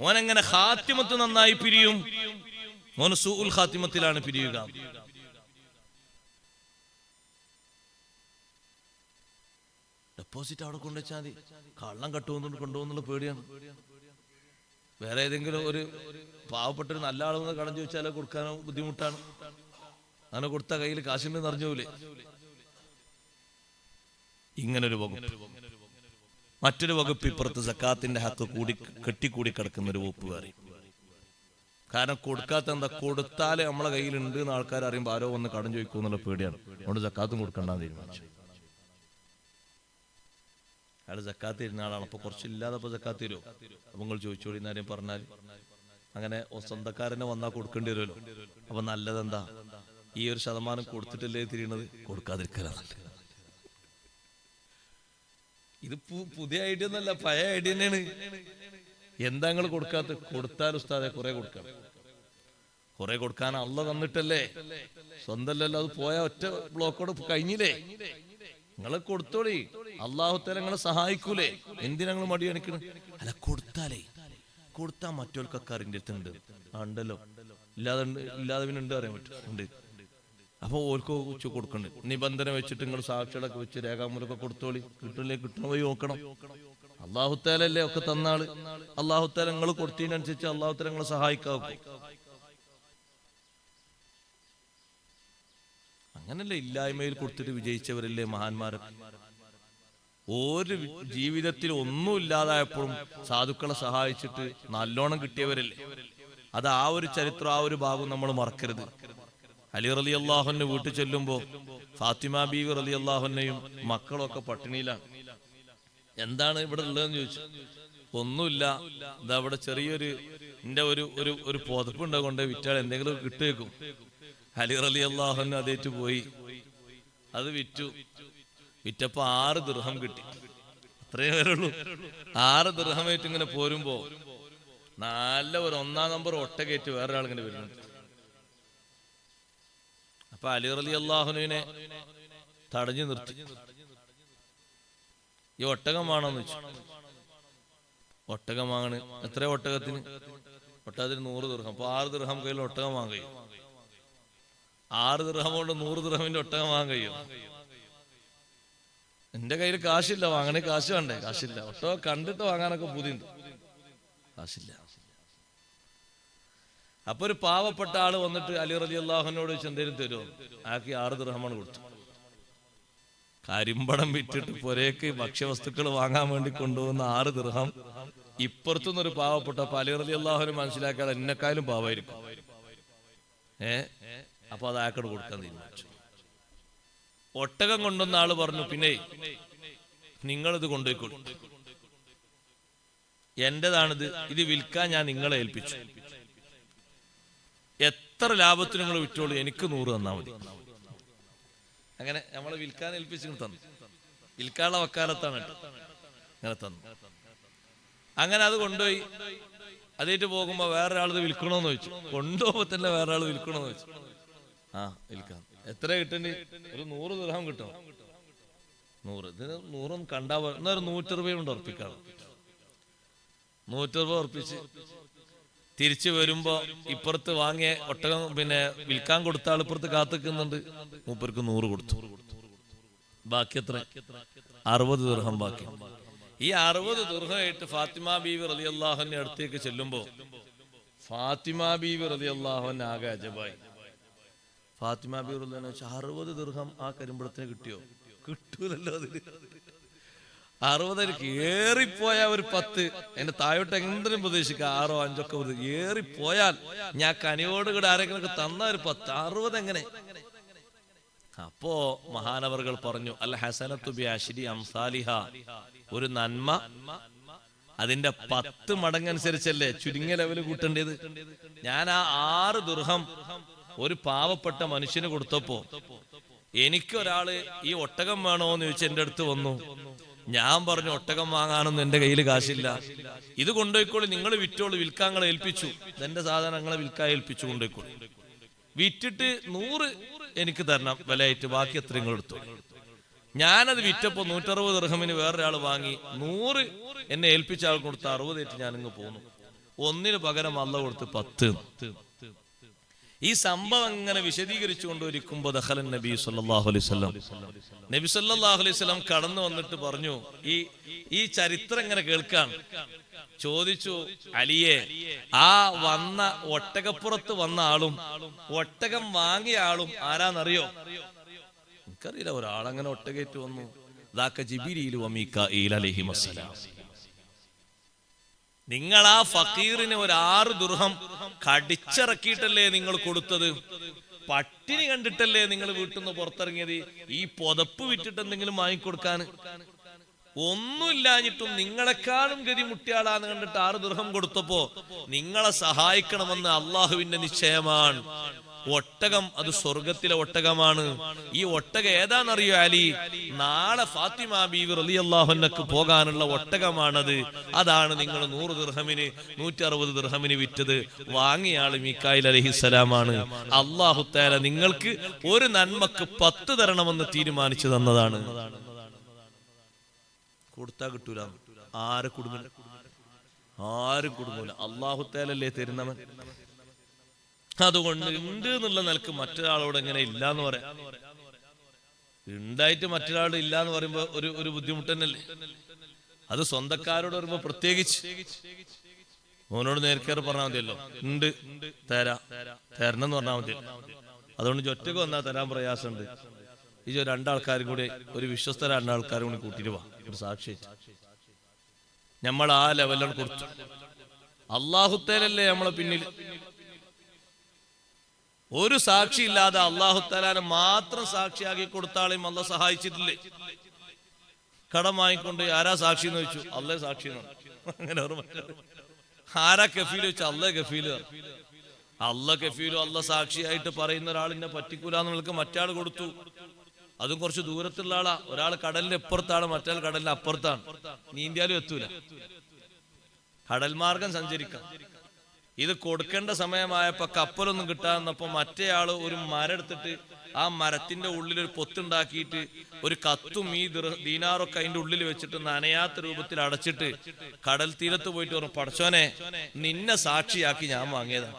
ഓനെങ്ങനെ ഖാത്തിമത്ത് നന്നായി പിരിയും? ഓൻ സൂഉൽ ഖാത്തിമത്തിലാണ് പിരിയുക. ഡെപ്പോസിറ്റ് അവിടെ കൊണ്ടുവച്ചാൽ മതി. കള്ളം കൊണ്ടുപോകുന്നുള്ള പേടിയാണ്. വേറെ ഏതെങ്കിലും ഒരു പാവപ്പെട്ടൊരു നല്ല ആളെന്ന് കടം ചോദിച്ചാലോ കൊടുക്കാനോ ബുദ്ധിമുട്ടാണ്. അങ്ങനെ കൊടുത്ത കയ്യിൽ കാശിന്റെ നിറഞ്ഞൂലേ? ഇങ്ങനൊരു വകുപ്പ്. മറ്റൊരു വകുപ്പ് ഇപ്പുറത്ത് സക്കാത്തിന്റെ ഹക്ക് കെട്ടിക്കൂടി കിടക്കുന്ന ഒരു വകുപ്പ് വേറെ. കാരണം കൊടുക്കാത്ത എന്താ? കൊടുത്താലേ നമ്മളെ കയ്യിലുണ്ട് എന്ന് ആൾക്കാർ അറിയുമ്പോൾ ആരോ വന്ന് കടം ചോദിക്കും എന്നുള്ള പേടിയാണ്. അതുകൊണ്ട് സക്കാത്തും കൊടുക്കണ്ടെന്ന് തീരുമാനിച്ചു. അയാൾ സക്കാത്ത് തരുന്ന ആളാണ്. അപ്പൊ കുറച്ചില്ലാതെ അപ്പൊ സക്കാത്ത് തരുമോ? അപ്പൊ നിങ്ങൾ ചോദിച്ചോളി എന്നാരും പറഞ്ഞാൽ അങ്ങനെ സ്വന്തക്കാരനെ വന്നാൽ കൊടുക്കേണ്ടി വരുമല്ലോ. അപ്പൊ നല്ലതെന്താ? ഈ ഒരു ശതമാനം കൊടുത്തിട്ടല്ലേ തിരിയണത്, കൊടുക്കാതിരിക്കലാണ്. ഇത് പുതിയ ഐഡിയ ഒന്നല്ല, പഴയ ഐഡിയ തന്നെയാണ്. എന്താ നിങ്ങൾ കൊടുക്കാത്ത? കൊടുത്താൽ ഉസ്താദെ കുറെ കൊടുക്കണം. കുറെ കൊടുക്കാൻ അള്ള തന്നിട്ടല്ലേ, സ്വന്തമല്ലല്ലോ. അത് പോയ ഒറ്റ ബ്ലോക്കോട് കഴിഞ്ഞില്ലേ? നിങ്ങളെ കൊടുത്തോളി, അള്ളാഹു തആല നിങ്ങളെ സഹായിക്കൂലേ? എന്തിനാ നിങ്ങൾ മടി കാണിക്കണ? അല്ല, കൊടുത്താ മറ്റോൽക്കൊക്കെ അറിന്റെ അടുത്തുണ്ട്. ഉണ്ടല്ലോ, ഇല്ലാതെ പിന്നെ ഉണ്ട് അറിയാൻ പറ്റും, ഉണ്ട്. അപ്പൊ ഓൽക്കോ ഉച്ച കൊടുക്കണ്ട്. നിബന്ധന വെച്ചിട്ട് നിങ്ങൾ സാക്ഷികളൊക്കെ വെച്ച് രേഖാമൂലൊക്കെ കൊടുത്തോളി. കിട്ടില്ലേ? കിട്ടണ പോയി നോക്കണം. അള്ളാഹു തആല അല്ലേ ഒക്കെ തന്നാള്. അള്ളാഹു തആല നിങ്ങൾ കൊടുത്തതിനനുസരിച്ച് അള്ളാഹു തആല നിങ്ങളെ സഹായിക്കാവും. അങ്ങനല്ലേ ഇല്ലായ്മയിൽ കൊടുത്തിട്ട് വിജയിച്ചവരല്ലേ മഹാന്മാരൊക്കെ. ഒരു ജീവിതത്തിൽ ഒന്നും ഇല്ലാതായപ്പോഴും സാധുക്കളെ സഹായിച്ചിട്ട് നല്ലോണം കിട്ടിയവരല്ലേ. അത് ആ ഒരു ചരിത്രം, ആ ഒരു ഭാഗം നമ്മൾ മറക്കരുത്. അലി റളിയല്ലാഹു അൻഹു വീട്ടിൽ ചെല്ലുമ്പോ ഫാത്തിമ ബീവി റളിയല്ലാഹു അൻഹയും മക്കളൊക്കെ പട്ടിണിയിലാണ്. എന്താണ് ഇവിടെ ഉള്ളതെന്ന് ചോദിച്ചു. ഒന്നുമില്ല, ഇതാ ഇവിടെ ചെറിയൊരു എന്റെ ഒരു പുതപ്പുണ്ട്, കൊണ്ട് വിറ്റാൽ എന്തെങ്കിലും കിട്ടുവെക്കും. അലി റളിയല്ലാഹു അൻഹു അതേറ്റ് പോയി. അത് വിറ്റപ്പോ 6 ദിർഹം കിട്ടി. അത്രേ പേരുള്ളൂ. 6 ദിർഹമായിട്ട് ഇങ്ങനെ പോരുമ്പോ നല്ല ഒരു 1-ാം നമ്പർ ഒട്ടകേറ്റ് വേറൊരാൾ ഇങ്ങനെ വരുന്നുണ്ട്. അപ്പൊ അലി റളിയല്ലാഹു അൻഹുവിനെ തടഞ്ഞു നിർത്തി. ഈ ഒട്ടകം വേണമെന്ന് വെച്ചു. ഒട്ടകം വാങ്ങണ്. എത്ര ഒട്ടകത്തിന്? 100 ദിർഹം. അപ്പൊ 6 ദിർഹം കയ്യിൽ ഒട്ടകം വാങ്ങാൻ കഴിയും. 6 ദിർഹം കൊണ്ട് 100 ദിർഹമിന്റെ ഒട്ടകം വാങ്ങാൻ കഴിയും? എന്റെ കയ്യിൽ കാശില്ല, വാങ്ങണേ കാശ് വേണ്ടേ? കാശില്ല. ഒട്ടകം കണ്ടിട്ട് വാങ്ങാനൊക്കെ ബുദ്ധിമുട്ട്, കാശില്ല. അപ്പൊ ഒരു പാവപ്പെട്ട ആള് വന്നിട്ട് അലി റളിയല്ലാഹു അൻഹുവിനോട് ചോദിച്ചു, എന്തേലും തരുമോ? ആക്കി 6 ദിർഹമാണ് കൊടുത്തു. കരിമ്പടം വിറ്റിട്ട് പുരേക്ക് ഭക്ഷ്യവസ്തുക്കൾ വാങ്ങാൻ വേണ്ടി കൊണ്ടുപോകുന്ന 6 ദിർഹം ഇപ്പുറത്തുനിന്നൊരു പാവപ്പെട്ട അലി റളിയല്ലാഹു അൻഹു മനസ്സിലാക്കാതെ എന്നെക്കാളും പാവായിരിക്കും. അപ്പൊ അത് അയാൾക്കോട് കൊടുക്കാൻ തീരുമാനിച്ചു. ഒട്ടകം കൊണ്ടുവന്ന ആള് പറഞ്ഞു, പിന്നെ നിങ്ങളിത് കൊണ്ടുപോയിക്കോളൂ, എന്റേതാണിത്, ഇത് വിൽക്കാൻ ഞാൻ നിങ്ങളെ ഏൽപ്പിച്ചു, എത്ര ലാഭത്തിന് നിങ്ങൾ വിറ്റോളൂ, എനിക്ക് 100 തന്നാ മതി. അങ്ങനെ നമ്മളെ വിൽക്കാൻ ഏൽപ്പിച്ചു തന്നു. വിൽക്കാനുള്ള വക്കാലത്താണ് അങ്ങനെ തന്നു. അങ്ങനെ അത് കൊണ്ടുപോയി. അതേറ്റ് പോകുമ്പോ വേറൊരാൾ ഇത് വിൽക്കണോന്ന് ചോദിച്ചു. കൊണ്ടുപോകുമ്പോ തന്നെ വേറൊരാൾ വിൽക്കണോന്ന് ചോദിച്ചു. വിൽക്കാം. എത്ര കിട്ടണ്ടി? ഒരു 100 ദിർഹം കിട്ടണം. 100 ഇതിന് 100 കണ്ടാ എന്നാ ഒരു 100 രൂപ കൊണ്ട് ഉറപ്പിക്കണം. 100 രൂപ ഉറപ്പിച്ച് തിരിച്ചു വരുമ്പോ ഇപ്പുറത്ത് വാങ്ങിയ ഒട്ടകം പിന്നെ വിൽക്കാൻ കൊടുത്ത ആൾ ഇപ്പുറത്ത് കാത്തിക്കുന്നുണ്ട്. മൂപ്പർക്ക് 100 കൊടുത്തു. ബാക്കി എത്ര? 60 ദിർഹം ബാക്കി. ഈ 60 ദിർഹമായിട്ട് ഫാത്തിമ ബീവി റളിയല്ലാഹു അൻഹ അടുത്തേക്ക് ചെല്ലുമ്പോ ഫാത്തിമ ബീവി റളിയല്ലാഹു അൻഹ ആകെ അജബായി. ഫാത്തിമ ബീവി റളിയല്ലാഹു അൻഹ 60 ദിർഹം ആ കരിമ്പടത്തിന് കിട്ടിയോ? കിട്ടൂലല്ലോ. അതിന് 60 ഏറിപ്പോയ ഒരു 10, എന്റെ താഴോട്ട് എന്തിനും പ്രതീക്ഷിക്കാം, 6 5 ഒക്കെ ഏറിപ്പോയാൽ ഞാൻ കനിയോട് കൂടെ ആരെങ്കിലും തന്ന ഒരു 10. 60 എങ്ങനെ? അപ്പോ മഹാനവറുകൾ പറഞ്ഞു, അൽ ഹസനത്തു ബി അശ്രി അംസാലിഹ, ഒരു നന്മ അതിന്റെ 10 മടങ്ങനുസരിച്ചല്ലേ ചുരുങ്ങിയ ലെവല് കൂട്ടേണ്ടത്. ഞാൻ ആ 6 ദിർഹം ഒരു പാവപ്പെട്ട മനുഷ്യന് കൊടുത്തപ്പോ എനിക്കൊരാള് ഈ ഒട്ടകം വേണോന്ന് ചോദിച്ച് എന്റെ അടുത്ത് വന്നു. ഞാൻ പറഞ്ഞു, ഒട്ടകം വാങ്ങാനൊന്നും എന്റെ കയ്യിൽ കാശില്ല, ഇത് കൊണ്ടുപോയിക്കോളൂ, നിങ്ങൾ വിറ്റോളൂ, വിൽക്കാങ്ങളെ ഏൽപ്പിച്ചു, ഇതെന്റെ സാധനങ്ങളെ വിൽക്കാൻ ഏൽപ്പിച്ചു, കൊണ്ടുപോയിക്കോളൂ, വിറ്റിട്ട് 100 എനിക്ക് തരണം വിലയായിട്ട്, ബാക്കി എത്ര നിങ്ങൾ എടുത്തു. ഞാനത് വിറ്റപ്പോ 160 ദിർഹമിന് വേറൊരാൾ വാങ്ങി, 100 എന്നെ ഏൽപ്പിച്ച ആൾ കൊടുത്ത 60 ഞാൻ ഇങ്ങ് പോന്നു. ഒന്നിന് പകരം അള്ള കൊടുത്ത് 10. ഈ സംഭവം ഇങ്ങനെ വിശദീകരിച്ചു കൊണ്ടിരിക്കുമ്പോ ദഖലൻ നബി സല്ലല്ലാഹു അലൈഹി വസല്ലം, നബി സല്ലല്ലാഹു അലൈഹി വസല്ലം കടന്നു വന്നിട്ട് പറഞ്ഞു, ഈ ചരിത്രം ഇങ്ങനെ കേൾക്കാൻ ചോദിച്ചു, അലിയെ, ആ വന്ന ഒട്ടകപ്പുറത്ത് വന്ന ആളും ഒട്ടകം വാങ്ങിയ ആളും ആരാന്നറിയോ? എനിക്കറിയില്ല. ഒരാളങ്ങനെ ഒട്ടകേറ്റ് വന്നു. ദാക ജിബ്രീൽ വ മീകാഈൽ അലൈഹിമസ്സലാം. നിങ്ങൾ ആ ഫക്കീറിന് ഒരു 6 ദിർഹം കടിച്ചിറക്കിയിട്ടല്ലേ നിങ്ങൾ കൊടുത്തത്? പട്ടിണി കണ്ടിട്ടല്ലേ നിങ്ങൾ വീട്ടിൽ നിന്ന് പുറത്തിറങ്ങിയത്? ഈ പുതപ്പ് വിറ്റിട്ട് എന്തെങ്കിലും വാങ്ങിക്കൊടുക്കാൻ ഒന്നുമില്ലാഞ്ഞിട്ടും നിങ്ങളെക്കാളും ഗതി മുട്ടിയാളാന്ന് കണ്ടിട്ട് 6 ദിർഹം കൊടുത്തപ്പോ നിങ്ങളെ സഹായിക്കണമെന്ന് അള്ളാഹുവിന്റെ നിശ്ചയമാണ്. ഒട്ടകം അത് സ്വർഗത്തിലെ ഒട്ടകമാണ്. ഈ ഒട്ടകം ഏതാണെന്നറിയോ അലി? നാളെ ഫാത്തിമ ബീവി റളിയല്ലാഹു അൻഹക്ക് പോകാനുള്ള ഒട്ടകമാണത്. അതാണ് നിങ്ങൾ 100 ദിർഹമിന് 160 ദിർഹമിന് വിറ്റത്. വാങ്ങിയ ആള് മീകായിൽ അലൈഹിസ്സലാമാണ്. അല്ലാഹു തആല നിങ്ങൾക്ക് ഒരു നന്മക്ക് 10 തരണമെന്ന് തീരുമാനിച്ചു തന്നതാണ്. കൊടുത്താ കിട്ടൂല, ആരും കൊടുങ്ങൂല. അല്ലാഹു തആലല്ലേ തരുന്നവൻ. അതുകൊണ്ട് ഉണ്ട് എന്നുള്ള നിലക്ക് മറ്റൊരാളോട് എങ്ങനെ ഇല്ല എന്ന് പറയാം? ഉണ്ടായിട്ട് മറ്റൊരാളോട് ഇല്ല എന്ന് പറയുമ്പോ ഒരു ബുദ്ധിമുട്ട് തന്നെയല്ലേ? അത് സ്വന്തക്കാരോട് പറയുമ്പോ പ്രത്യേകിച്ച്. മോനോട് നേർക്കേറെ പറഞ്ഞാൽ മതിയല്ലോ, ഉണ്ട് തരണം എന്ന് പറഞ്ഞാൽ മതി. അതുകൊണ്ട് ഒറ്റക്ക് വന്നാൽ തരാൻ പ്രയാസമുണ്ട്. ഈ 2 ആൾക്കാരും കൂടി, ഒരു വിശ്വസ്ത 2 ആൾക്കാരും കൂടി കൂട്ടിട്ട് വാ, ഒരു സാക്ഷി. നമ്മൾ ആ ലെവലിൽ കൊടുത്തു. അല്ലാഹു തആലല്ലേ നമ്മളെ പിന്നിൽ. ഒരു സാക്ഷി ഇല്ലാതെ അല്ലാഹു തആലാനെ മാത്രം സാക്ഷിയാക്കി കൊടുത്താളെയും അല്ലാഹ് സഹായിച്ചിട്ടില്ലേ? കടം വാങ്ങിക്കൊണ്ട് ആരാ സാക്ഷി എന്ന് ചോദിച്ചു, അല്ലേ സാക്ഷി എന്നാണ്. അങ്ങനെ ആരാ കഫീൽ ചോദിച്ചു, അല്ലേ കഫീല്. അല്ല കഫീലും അല്ല സാക്ഷിയായിട്ട് പറയുന്ന ഒരാളിനെ പറ്റിക്കൂലെന്ന് നിങ്ങൾക്ക് മറ്റാൾ കൊടുത്തു. അതും കുറച്ച് ദൂരത്തുള്ള ആളാ. ഒരാൾ കടലിന്റെ എപ്പുറത്താണ്, മറ്റാൾ കടലിന്റെ അപ്പുറത്താണ്. നീന്തിയാലും എത്തൂല. കടൽ മാർഗം സഞ്ചരിക്കാം. ഇത് കൊടുക്കേണ്ട സമയമായപ്പോ കപ്പലൊന്നും കിട്ടാന്നപ്പോ മറ്റേ ആള് ഒരു മരം എടുത്തിട്ട് ആ മരത്തിന്റെ ഉള്ളിൽ ഒരു പൊത്തുണ്ടാക്കിയിട്ട് ഒരു കത്തും ഈ ദീനാറൊക്കെ അതിന്റെ ഉള്ളിൽ വെച്ചിട്ട് നനയാത്ത രൂപത്തിൽ അടച്ചിട്ട് കടൽ തീരത്ത് പോയിട്ട് പറഞ്ഞു, പടച്ചോനെ, നിന്നെ സാക്ഷിയാക്കി ഞാൻ വാങ്ങിയതാണ്,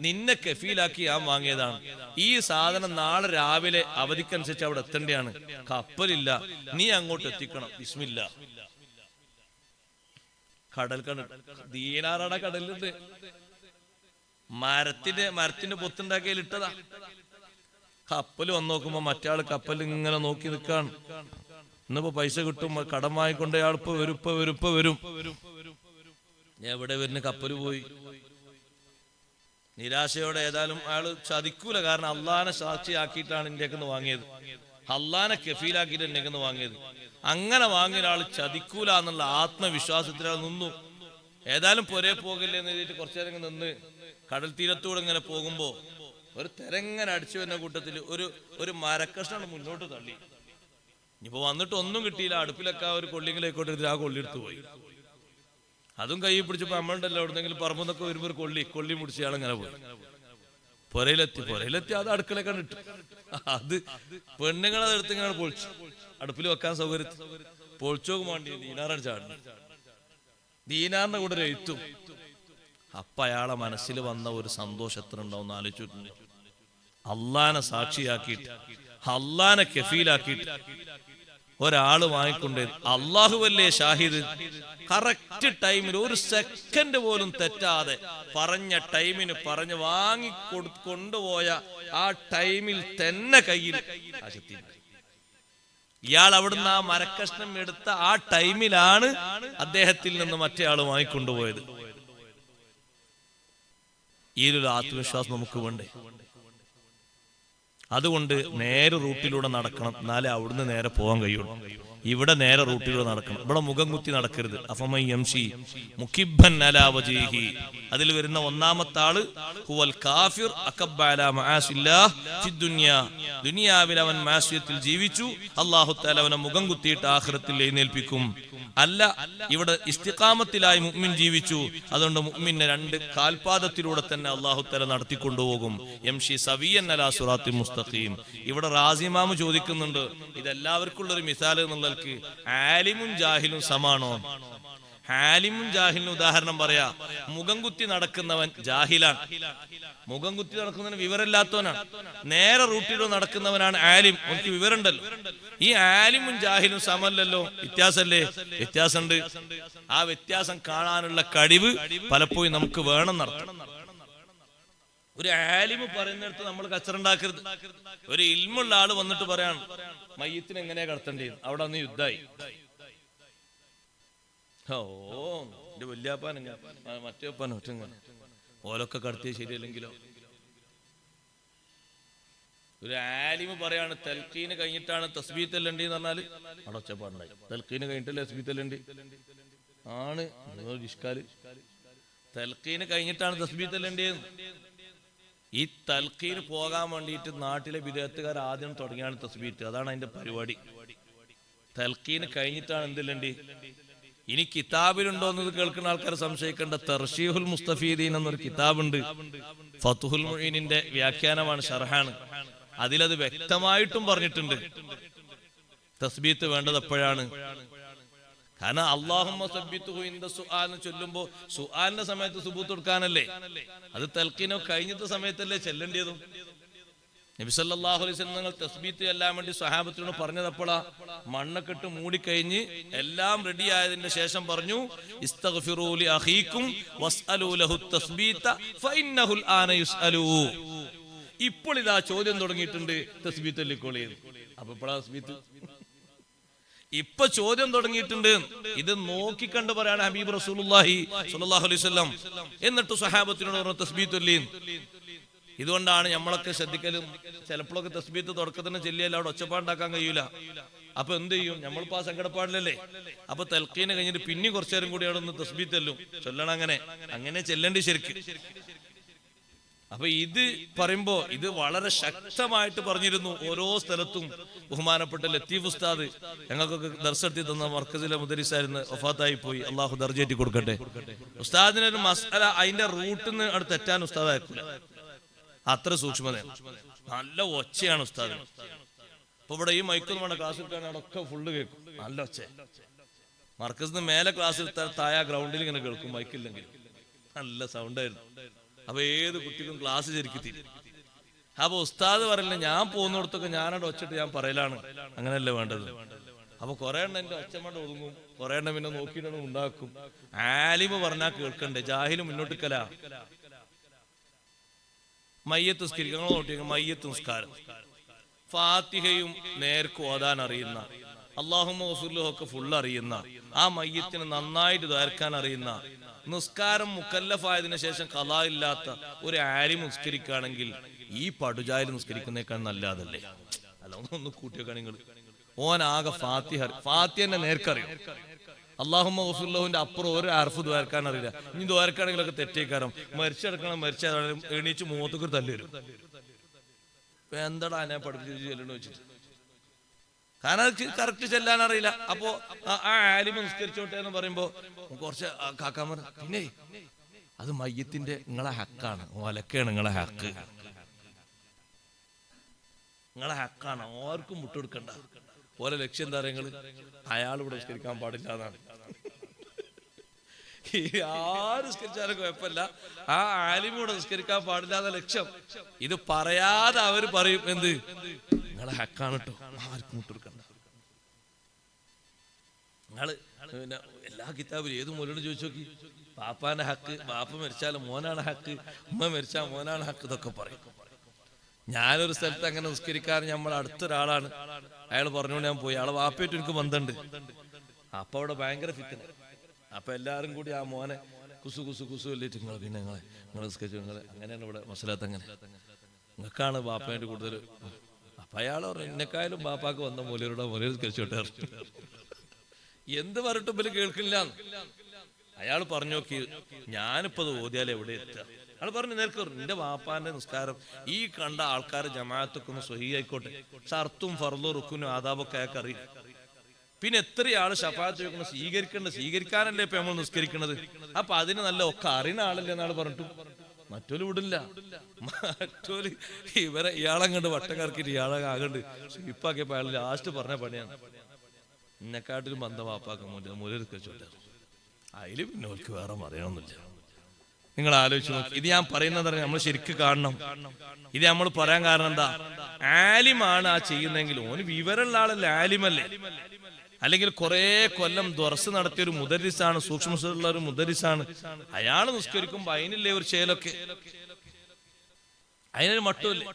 നിന്നെ കഫീലാക്കി ഞാൻ വാങ്ങിയതാണ്. ഈ സാധനം നാളെ രാവിലെ അവധിക്കനുസരിച്ച് അവിടെ എത്തേണ്ടതാണ്. കപ്പലില്ല, നീ അങ്ങോട്ട് എത്തിക്കണം. ബിസ്മില്ലാ. കടൽ ദീനാറാണ് കടലിലുണ്ട്. മരത്തിന്റെ പൊത്തുണ്ടാക്കിയാൽ ഇട്ടതാ. കപ്പൽ വന്ന് നോക്കുമ്പോ മറ്റാള് കപ്പൽ ഇങ്ങനെ നോക്കി നിൽക്കാണ്. ഇന്നിപ്പോ പൈസ കിട്ടും, കടം വാങ്ങിക്കൊണ്ട് അയാൾ ഇപ്പൊ വരും. എവിടെ വരുന്ന കപ്പൽ പോയി? നിരാശയോടെ ഏതായാലും അയാള് ചതിക്കൂല. കാരണം അള്ളാനെ സാക്ഷിയാക്കിയിട്ടാണ് ഇന്ത്യക്ക് വാങ്ങിയത്, അള്ളാനെ കഫീലാക്കിയിട്ട് ഇന്ത്യക്ക് വാങ്ങിയത്. അങ്ങനെ വാങ്ങിയ ഒരാൾ ചതിക്കൂല എന്നുള്ള ആത്മവിശ്വാസത്തിൽ നിന്നു. ഏതായാലും പൊരേ പോകില്ല എന്ന് എഴുതിയിട്ട് കുറച്ചു നേരം നിന്ന് കടൽ തീരത്തൂടെ ഇങ്ങനെ പോകുമ്പോ ഒരു തെരങ്ങനെ അടിച്ചു വരുന്ന കൂട്ടത്തിൽ ഒരു മരക്കഷ്ണാണ് മുന്നോട്ട് തള്ളി. ഇനിയിപ്പോ വന്നിട്ട് ഒന്നും കിട്ടിയില്ല. അടുപ്പിലൊക്കെ ഒരു കൊള്ളിങ്ങിലേക്കോട്ട് ആ കൊള്ളി എടുത്തു പോയി. അതും കൈ പിടിച്ചപ്പോ നമ്മളുണ്ടല്ലോ എവിടെന്നെങ്കിലും പറമ്പെന്നൊക്കെ വരുമ്പോ ഒരു കൊള്ളി പിടിച്ച് ഇയാളിങ്ങനെ പോയി. പുരയിലെത്തി അത് അടുക്കളയൊക്കെ ഇട്ടു. അത് പെണ്ണുങ്ങളത് എടുത്ത് ഇങ്ങനെ പൊളിച്ചു, അടുപ്പിൽ വെക്കാൻ സൗകര്യത്തിൽ പൊളിച്ചോക്ക് വേണ്ടി ദീനാറാണ് ചാടുന്നു. ദീനാറിന്റെ കൂടെ ഒരു എഴുത്തും. അപ്പൊ അയാളെ മനസ്സിൽ വന്ന ഒരു സന്തോഷം എത്ര ഉണ്ടാവും ആലോചിച്ചിട്ടുണ്ട്. അള്ളാനെ സാക്ഷിയാക്കിയിട്ട്, അള്ളാനെ കഫീലാക്കിയിട്ട് ഒരാള് വാങ്ങിക്കൊണ്ടേ അള്ളാഹുവല്ലേ ഷാഹിദ്. കറക്റ്റ് ടൈമിൽ ഒരു സെക്കൻഡ് പോലും തെറ്റാതെ പറഞ്ഞ ടൈമിന് പറഞ്ഞ് വാങ്ങി കൊണ്ടുപോയ ആ ടൈമിൽ തന്നെ കയ്യിൽ ആശക്തി. ഇയാൾ അവിടുന്ന് ആ മരക്കഷ്ണം എടുത്ത ആ ടൈമിലാണ് അദ്ദേഹത്തിൽ നിന്ന് മറ്റേ ആള് വാങ്ങിക്കൊണ്ടുപോയത്. ഈ ഒരു ആത്മവിശ്വാസം നമുക്ക് വേണ്ടേ? അതുകൊണ്ട് നേരെ റൂട്ടിലൂടെ നടക്കണം, എന്നാലേ അവിടുന്ന് നേരെ പോകാൻ കഴിയുള്ളൂ. ഇവിടെ നേരെ റൂട്ടിലൂടെ നടക്കണം, ഇവിടെ മുഖം കുത്തി നടക്കരുത്. അഫമൻ യംശി മുകിബ്ബൻ അലാ വജ്ഹിഹി, അതിൽ വരുന്ന ഒന്നാമത്തെ ആള് ഹുവൽ കാഫിർ അകബ്ബ അലാ മആസില്ലാഹ് ഫിദ്ദുനിയ, ദുനിയാവിൽ അവൻ മാസിയത്തിൽ ജീവിച്ചു, അല്ലാഹു തആല അവനെ മുഖം കുത്തിയിട്ട് ആഖിറത്തിൽ എഴുന്നേൽപ്പിക്കും. അല്ല, ഇവിടെ ഇസ്തിഖാമത്തിലായി മുഅ്മിൻ ജീവിച്ചു, അതുകൊണ്ട് മുഅ്മിനെ രണ്ട് കാൽപാദത്തിലൂടെ തന്നെ അല്ലാഹു തആല നടത്തിക്കൊണ്ടുപോകും. യംശി സവിയൻ അലാ സിറാത്തിൽ മുസ്തഖീം. ഇവിടെ റാസിമാമു ചോദിക്കുന്നുണ്ട്, ഇതെല്ലാവർക്കും ഉള്ളൊരു മിസാൽ എന്നുള്ളവർക്ക് ആലിമും ജാഹിലും സമാണോ? ആലിമും ജാഹിലിനും ഉദാഹരണം പറയാ. മുഖം കുത്തി നടക്കുന്നവൻ ജാഹിലാണ്, മുഖം കുത്തി നടക്കുന്നവന് വിവരമില്ലാത്തവനാണ്. നേരെ റൂട്ടിലൂടെ നടക്കുന്നവനാണ് ആലിം, അവർക്ക് വിവരമുണ്ടല്ലോ. ഈ ആലിമും ജാഹിലും സമല്ലല്ലോ, വ്യത്യാസമല്ലേ? വ്യത്യാസമുണ്ട്. ആ വ്യത്യാസം കാണാനുള്ള കഴിവ് പലപ്പോഴും നമുക്ക് വേണം നടത്തണം. ഒരു ആലിമ് പറയുന്നിടത്ത് നമ്മൾ കച്ചറുണ്ടാക്കരുത്. ഒരു ഇൽമുള്ള ആള് വന്നിട്ട് പറയാണ് മയ്യത്തിന് എങ്ങനെയാ കടത്തേണ്ടത്, അവിടെ അന്ന് യുദ്ധായി. ഓ എന്റെ വല്യാപ്പാൻ മറ്റേ ഒപ്പാൻ ഒറ്റ ഓലൊക്കെ കടത്തിയ ശരിയല്ലെങ്കിലോ? ഒരു ആലിമ് പറയാണ് തൽക്കീന് കഴിഞ്ഞിട്ടാണ് തസ്ബീത്ത് എല്ലണ്ടി എന്ന് പറഞ്ഞാല് അവിടെ ഒച്ചപ്പാടുണ്ടായി. തൽക്കീന് കഴിഞ്ഞിട്ടല്ലേ തസ്ബീത്ത് എല്ലണ്ടി ആണ് ഇഷ്കാല്. തൽക്കീന് കഴിഞ്ഞിട്ടാണ് തസ്ബീത്ത് എല്ലണ്ടിയെന്ന്. ഈ തൽക്കീന് പോകാൻ വേണ്ടിയിട്ട് നാട്ടിലെ വിദേഹത്തുകാർ ആദ്യം തുടങ്ങിയാണ് തസ്ബീത്ത്. അതാണ് അതിന്റെ പരിപാടി. തൽക്കീന് കഴിഞ്ഞിട്ടാണ് എന്തില്ലണ്ടി. ഇനി കിതാബിലുണ്ടോ എന്നത് കേൾക്കുന്ന ആൾക്കാർ സംശയിക്കേണ്ട. തർശീഹുൽ മുസ്തഫീദീൻ എന്നൊരു കിതാബുണ്ട്, ഫതുഹുൽ മുഈനിന്റെ വ്യാഖ്യാനമാണ്, ഷർഹാണ്. അതിലത് വ്യക്തമായിട്ടും പറഞ്ഞിട്ടുണ്ട് തസ്ബീത്ത് വേണ്ടത് എപ്പോഴാണ്. കാരണം അല്ലാഹുമ്മ സബ്ബിത്ഹു ഇൻദ സുആൽ എന്ന് ചൊല്ലുമ്പോ സുആലിന്റെ സമയത്ത് സുബൂത്ത് കൊടുക്കാനല്ലേ, അത് തൽക്കീനോ കഴിഞ്ഞത്തെ സമയത്തല്ലേ ചെല്ലേണ്ടതും. നബി സല്ലല്ലാഹു അലൈഹി വസല്ലം നിങ്ങൾ തസ്ബീത്ത് ചെല്ലാൻ വേണ്ടി സ്വഹാബത്തിനോട് പറഞ്ഞതപ്പോഴാ മണ്ണൊക്കെ ഇട്ട് മൂടിക്കഴിഞ്ഞ് എല്ലാം റെഡി ആയതിന്റെ ശേഷം പറഞ്ഞു ഇസ്തഗ്ഫിറൂ ലി അഖീകും വസ്അലൂ ലഹു തസ്ബീത ഫഇന്നഹുൽ ആന യുസ്അലൂ. ഇപ്പോൾ ഇതാ ചോദ്യം തുടങ്ങിയിട്ടുണ്ട്, തസ്ബീത്ത് ചൊല്ലിക്കോളി. അപ്പൊ ഇപ്പോഴാ തസ്ബീത്ത്, ഇപ്പൊ ചോദ്യം തുടങ്ങിയിട്ടുണ്ട്. ഇത് നോക്കിക്കണ്ട് പറയാണ് ഹബീബ് റസൂലുള്ളാഹി സ്വല്ലല്ലാഹു അലൈഹി വസല്ലം. എന്നിട്ട് സ്വഹാബത്തിനോട് പറഞ്ഞു തസ്ബീത്ത് ചൊല്ലി. ഇതുകൊണ്ടാണ് നമ്മളൊക്കെ ശ്രദ്ധിക്കലും. ചിലപ്പോഴൊക്കെ തസ്ബീത്ത് തുടക്കത്തിന് ചെല്ലിയല്ല അവിടെ ഒച്ചപ്പാടുണ്ടാക്കാൻ കഴിയൂല. അപ്പൊ എന്ത് ചെയ്യും? നമ്മളിപ്പോ ആ സങ്കടപ്പാടിലല്ലേ. അപ്പൊ തൽക്കീന് കഴിഞ്ഞിട്ട് പിന്നെ കുറച്ചു നേരം കൂടി അവിടെ ഒന്ന് തസ്ബീത്ത് ചെല്ലും, ചൊല്ലണം. അങ്ങനെ ചെല്ലേണ്ടി ശരിക്കും. അപ്പൊ ഇത് പറയുമ്പോ ഇത് വളരെ ശക്തമായിട്ട് പറഞ്ഞിരുന്നു ഓരോ സ്ഥലത്തും. ബഹുമാനപ്പെട്ട ലത്തീഫ് ഉസ്താദ് ഞങ്ങൾക്കൊക്കെ ദർശനത്തിൽ തന്ന മർക്കസിലെ മുദരിസായിരുന്നു, വഫാത്തായി പോയി, അള്ളാഹു ദർജയേറ്റി കൊടുക്കട്ടെ. ഉസ്താദിനൊരു മസ്അല അതിന്റെ റൂട്ടിൽ നിന്ന് അവിടെ തെറ്റാൻ ഉസ്താദ് അയക്കൂല, അത്ര സൂക്ഷ്മത. നല്ല ഒച്ചയാണ് ഉസ്താദ്. ഇപ്പൊ ഇവിടെ ഈ മൈക്കൊന്നും വേണ്ട, ക്ലാസ് എടുക്കാൻ അവിടെയൊക്കെ ഫുള്ള് കേൾക്കും, നല്ല ഒച്ച. മർക്കസിന് മേലെ ക്ലാസ് എടുത്താൽ താഴെ ഗ്രൗണ്ടിൽ ഇങ്ങനെ കേൾക്കും, മൈക്കില്ലെങ്കിൽ. നല്ല സൗണ്ടായിരുന്നു. അപ്പൊ ഏത് കുട്ടിക്കും ക്ലാസ് ശരിക്കും തീരും. അപ്പൊ ഉസ്താദ് പറയില്ല, ഞാൻ പോകുന്നിടത്തൊക്കെ ഞാനവിടെ ഒച്ചിട്ട് ഞാൻ പറയലാണ്, അങ്ങനെയല്ലേ വേണ്ടത്. അപ്പൊ കുറെ എണ്ണം എന്റെ ഒച്ചമണ്ട ഒതുങ്ങും, കുറെ എണ്ണം പിന്നെ നോക്കിയിട്ടൊന്നും ഉണ്ടാക്കും. ആലിമ് പറഞ്ഞാൽ കേൾക്കണ്ടേ, ജാഹില് മുന്നോട്ടിക്കല. മയ്യത്ത് നിസ്കരിക്കും, നിങ്ങൾ നോക്കി മയ്യത്ത് നിസ്കാരം ഫാത്തിഹയും നേർക്ക് ഓതാൻ അറിയുന്ന, അല്ലാഹുമ്മ ഗഫിർലഹു ഒക്കെ ഫുൾ അറിയുന്ന, ആ മയ്യത്തിന് നന്നായിട്ട് ദ്വാരക്കാൻ അറിയുന്ന, നിസ്കാരം മുക്കല്ലഫായതിനു ശേഷം ഖളാ ഇല്ലാത്ത ഒരു ആലിം നിസ്കരിക്കുകയാണെങ്കിൽ ഈ പടുജായിൽ നിസ്കരിക്കുന്നേക്കാൾ നല്ലതല്ലേ? അല്ല, ഒന്ന് കൂട്ടിയൊക്കെ നിങ്ങൾ. ഓൻ ആകെ ഫാത്തിഹന്റെ നേർക്കറിയും. അല്ലാഹുമ്മ ഗഫിർലഹുവിന്റെ അപ്പുറം ഒരു അർഫ് ദ്വാരക്കാൻ അറിയില്ല. ഇനി ദ്വാരക്കാണെങ്കിലൊക്കെ തെറ്റേക്കാരം. മരിച്ചെടുക്കണം, എണീച്ച് മുഖത്തൊക്കെ തല്ലി വരും. എന്താടാ എന്നെ പഠിപ്പിച്ച് ചെല്ലണോ വെച്ചിട്ട്. കാരണം അത് കറക്റ്റ് ചെല്ലാൻ അറിയില്ല. അപ്പോ ആ ആലിമ നിസ്കരിച്ചോട്ടെ എന്ന് പറയുമ്പോ കുറച്ച് കാക്കാമർ, പിന്നെ അത് മയ്യത്തിന്റെ നിങ്ങളെ ഹക്കാണ്, ഒലക്കാണ് നിങ്ങളെ ഹക്ക്, നിങ്ങളെ ഹക്കാണ്, ആർക്കും വിട്ടുകൊടുക്കണ്ട. ഓരോ ലക്ഷ്യം എന്താ പറയുക, അയാൾ ഇവിടെ നിസ്കരിക്കാൻ പാടില്ല എന്നാണ്. ആര് നിസ്കരിച്ചാലും കുഴപ്പമില്ല, ആ ആലിമൂടെ നിസ്കരിക്കാൻ പാടില്ല എന്ന ലക്ഷ്യം. ഇത് പറയാതെ അവര് പറയും എന്ത്, നിങ്ങളെ ഹക്കാണ് കേട്ടോ, ആർക്കും വിട്ടുകൊടുക്കണ്ട. നിങ്ങള് പിന്നെ എല്ലാ കിതാബിലും ഏത് മൂലോട് ചോദിച്ചു നോക്കി, പാപ്പാന്റെ ഹക്ക്, ബാപ്പ മരിച്ചാലും മോനാണ് ഹക്ക്, ഉമ്മ മരിച്ചാൽ മോനാണ് ഹക്ക്, ഇതൊക്കെ പറയും. ഞാനൊരു സ്ഥലത്ത് അങ്ങനെ നിസ്കരിക്കാൻ നമ്മൾ അടുത്തൊരാളാണ്, അയാൾ പറഞ്ഞുകൊണ്ട് ഞാൻ പോയി. അയാളെ വാപ്പയായിട്ട് എനിക്ക് ബന്ധമുണ്ട്. അപ്പൊ അവിടെ ഭയങ്കര ഫിത്തന. അപ്പൊ എല്ലാരും കൂടി ആ മോനെ കുസു കുസു കുസു അല്ലിട്ട്, നിങ്ങൾ പിന്നെ നിങ്ങൾ നിസ്കരിച്ചു, നിങ്ങൾ അങ്ങനെയാണ് ഇവിടെ മസലാത്ത്, അങ്ങനെ നിങ്ങൾക്കാണ് ബാപ്പായിട്ട് കൂടുതൽ. അപ്പൊ അയാൾ പറഞ്ഞു, എന്നെക്കായാലും ബാപ്പാക്ക് വന്ന മൂലയുടെ മൂലയിൽ നിസ്കരിച്ചോട്ടെ. എന്ത് പറഞ്ഞിട്ടും ഇവര് കേൾക്കില്ല. അയാൾ പറഞ്ഞു നോക്കി, ഞാനിപ്പോ അത് ഓതിയാൽ എവിടെ എത്തുക? അയാൾ പറഞ്ഞു, നേർക്ക് നിന്റെ വാപ്പാന്റെ നിസ്കാരം ഈ കണ്ട ആൾക്കാർ ജമാഅത്തൊക്കെ ഒന്ന് സ്വഹീഹായിക്കോട്ടെ, ഷർത്തും ഫർളും റുക്കുനും ആദാബൊക്കെ അയാൾക്ക് അറിയില്ല. പിന്നെ എത്രയാള് ശഫാഅത്ത് ചോദിക്കണം, സ്വീകരിക്കാനല്ലേ ഇപ്പൊ നമ്മൾ നിസ്കരിക്കണത്. അപ്പൊ അതിന് നല്ല ഒക്കെ അറിയുന്ന ആളല്ലേ എന്നാൾ പറഞ്ഞിട്ടു. മറ്റോല് വിടില്ല. മറ്റോല് ഇയാളങ്ങണ്ട് വട്ടം കറക്കിട്ട് ഇയാളെ ആകണ്ട് ഇപ്പാക്കിയപ്പോ അയാൾ ലാസ്റ്റ് പറഞ്ഞ പണിയാണ്, എന്നെക്കാട്ടിലും ബന്ധം വാപ്പാക്ക മൂലയിൽ നിസ്കരിച്ചോട്ടെ. അതില് പിന്നെ ഓർക്ക് വേറെ പറയണമെന്നില്ല. നിങ്ങൾ ആലോചിച്ച് നോക്കി. ഇത് ഞാൻ പറയുന്നത് നമ്മൾ ശരിക്കും കാണണം. ഇത് നമ്മൾ പറയാൻ കാരണം എന്താ, ആലിമാണ് ആ ചെയ്യുന്നെങ്കിൽ ഓന് വിവരമുള്ള ആളല്ലേ, ആലിമല്ലേ. അല്ലെങ്കിൽ കുറെ കൊല്ലം ദർസ് നടത്തിയ ഒരു മുദരിസാണ്, സൂക്ഷ്മമുള്ള ഒരു മുദരിസാണ്. അയാൾ നിസ്കരിക്കുമ്പോ അതിനില്ലേ ഒരു ചേലൊക്കെ, അതിനൊരു മട്ടുമില്ലേ.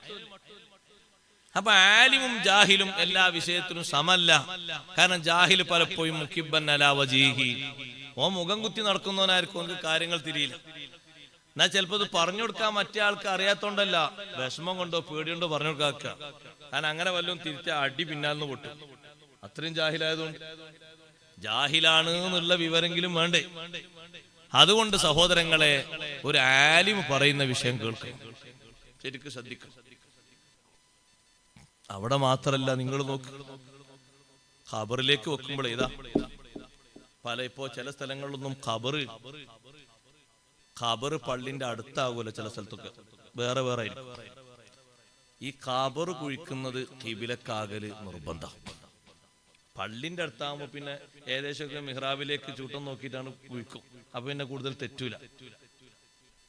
അപ്പൊ ആലിമും ജാഹിലും എല്ലാ വിഷയത്തിനും സമല്ല. കാരണം ജാഹില് പലപ്പോഴും മുഖിബ്ബൻ അലാ വജീഹി, ഓ മുഖം കുത്തി നടക്കുന്നവനായിരിക്കും, നമുക്ക് കാര്യങ്ങൾ തിരിയില്ല. എന്നാ ചിലപ്പോ ഇത് പറഞ്ഞു കൊടുക്കാൻ മറ്റേ ആൾക്ക് അറിയാത്തോണ്ടല്ല, വിഷമം കൊണ്ടോ പേടിയുണ്ടോ പറഞ്ഞു കൊടുക്കാക്ക. കാരണം അങ്ങനെ വല്ലതും തിരിച്ച അടി പിന്നാലിന്ന് പൊട്ടും. അത്രയും ജാഹിലായതുകൊണ്ട്. ജാഹിലാണ് എന്നുള്ള വിവരെങ്കിലും വേണ്ടേ. അതുകൊണ്ട് സഹോദരങ്ങളെ, ഒരു ആലിം പറയുന്ന വിഷയം കേൾക്കും, ശരിക്കും ശ്രദ്ധിക്കും. അവിടെ മാത്രല്ല, നിങ്ങൾ നോക്ക്, ഖബറിലേക്ക് വെക്കുമ്പോൾ ഇതാ ഇപ്പോ ചില സ്ഥലങ്ങളിലൊന്നും ഖബറ് പള്ളിന്റെ അടുത്താകൂല, ചില സ്ഥലത്തൊക്കെ വേറെ വേറെ ആയിരിക്കും. ഈ ഖബറ് കുഴിക്കുന്നത് ഖിബിലക്കാകല് നിർബന്ധം. പള്ളിന്റെ അടുത്താകുമ്പോ പിന്നെ ഏകദേശമൊക്കെ മിഹ്റാബിലേക്ക് ചൂട്ടം നോക്കിയിട്ടാണ് കുഴിക്കും. അപ്പൊ പിന്നെ കൂടുതൽ തെറ്റൂല.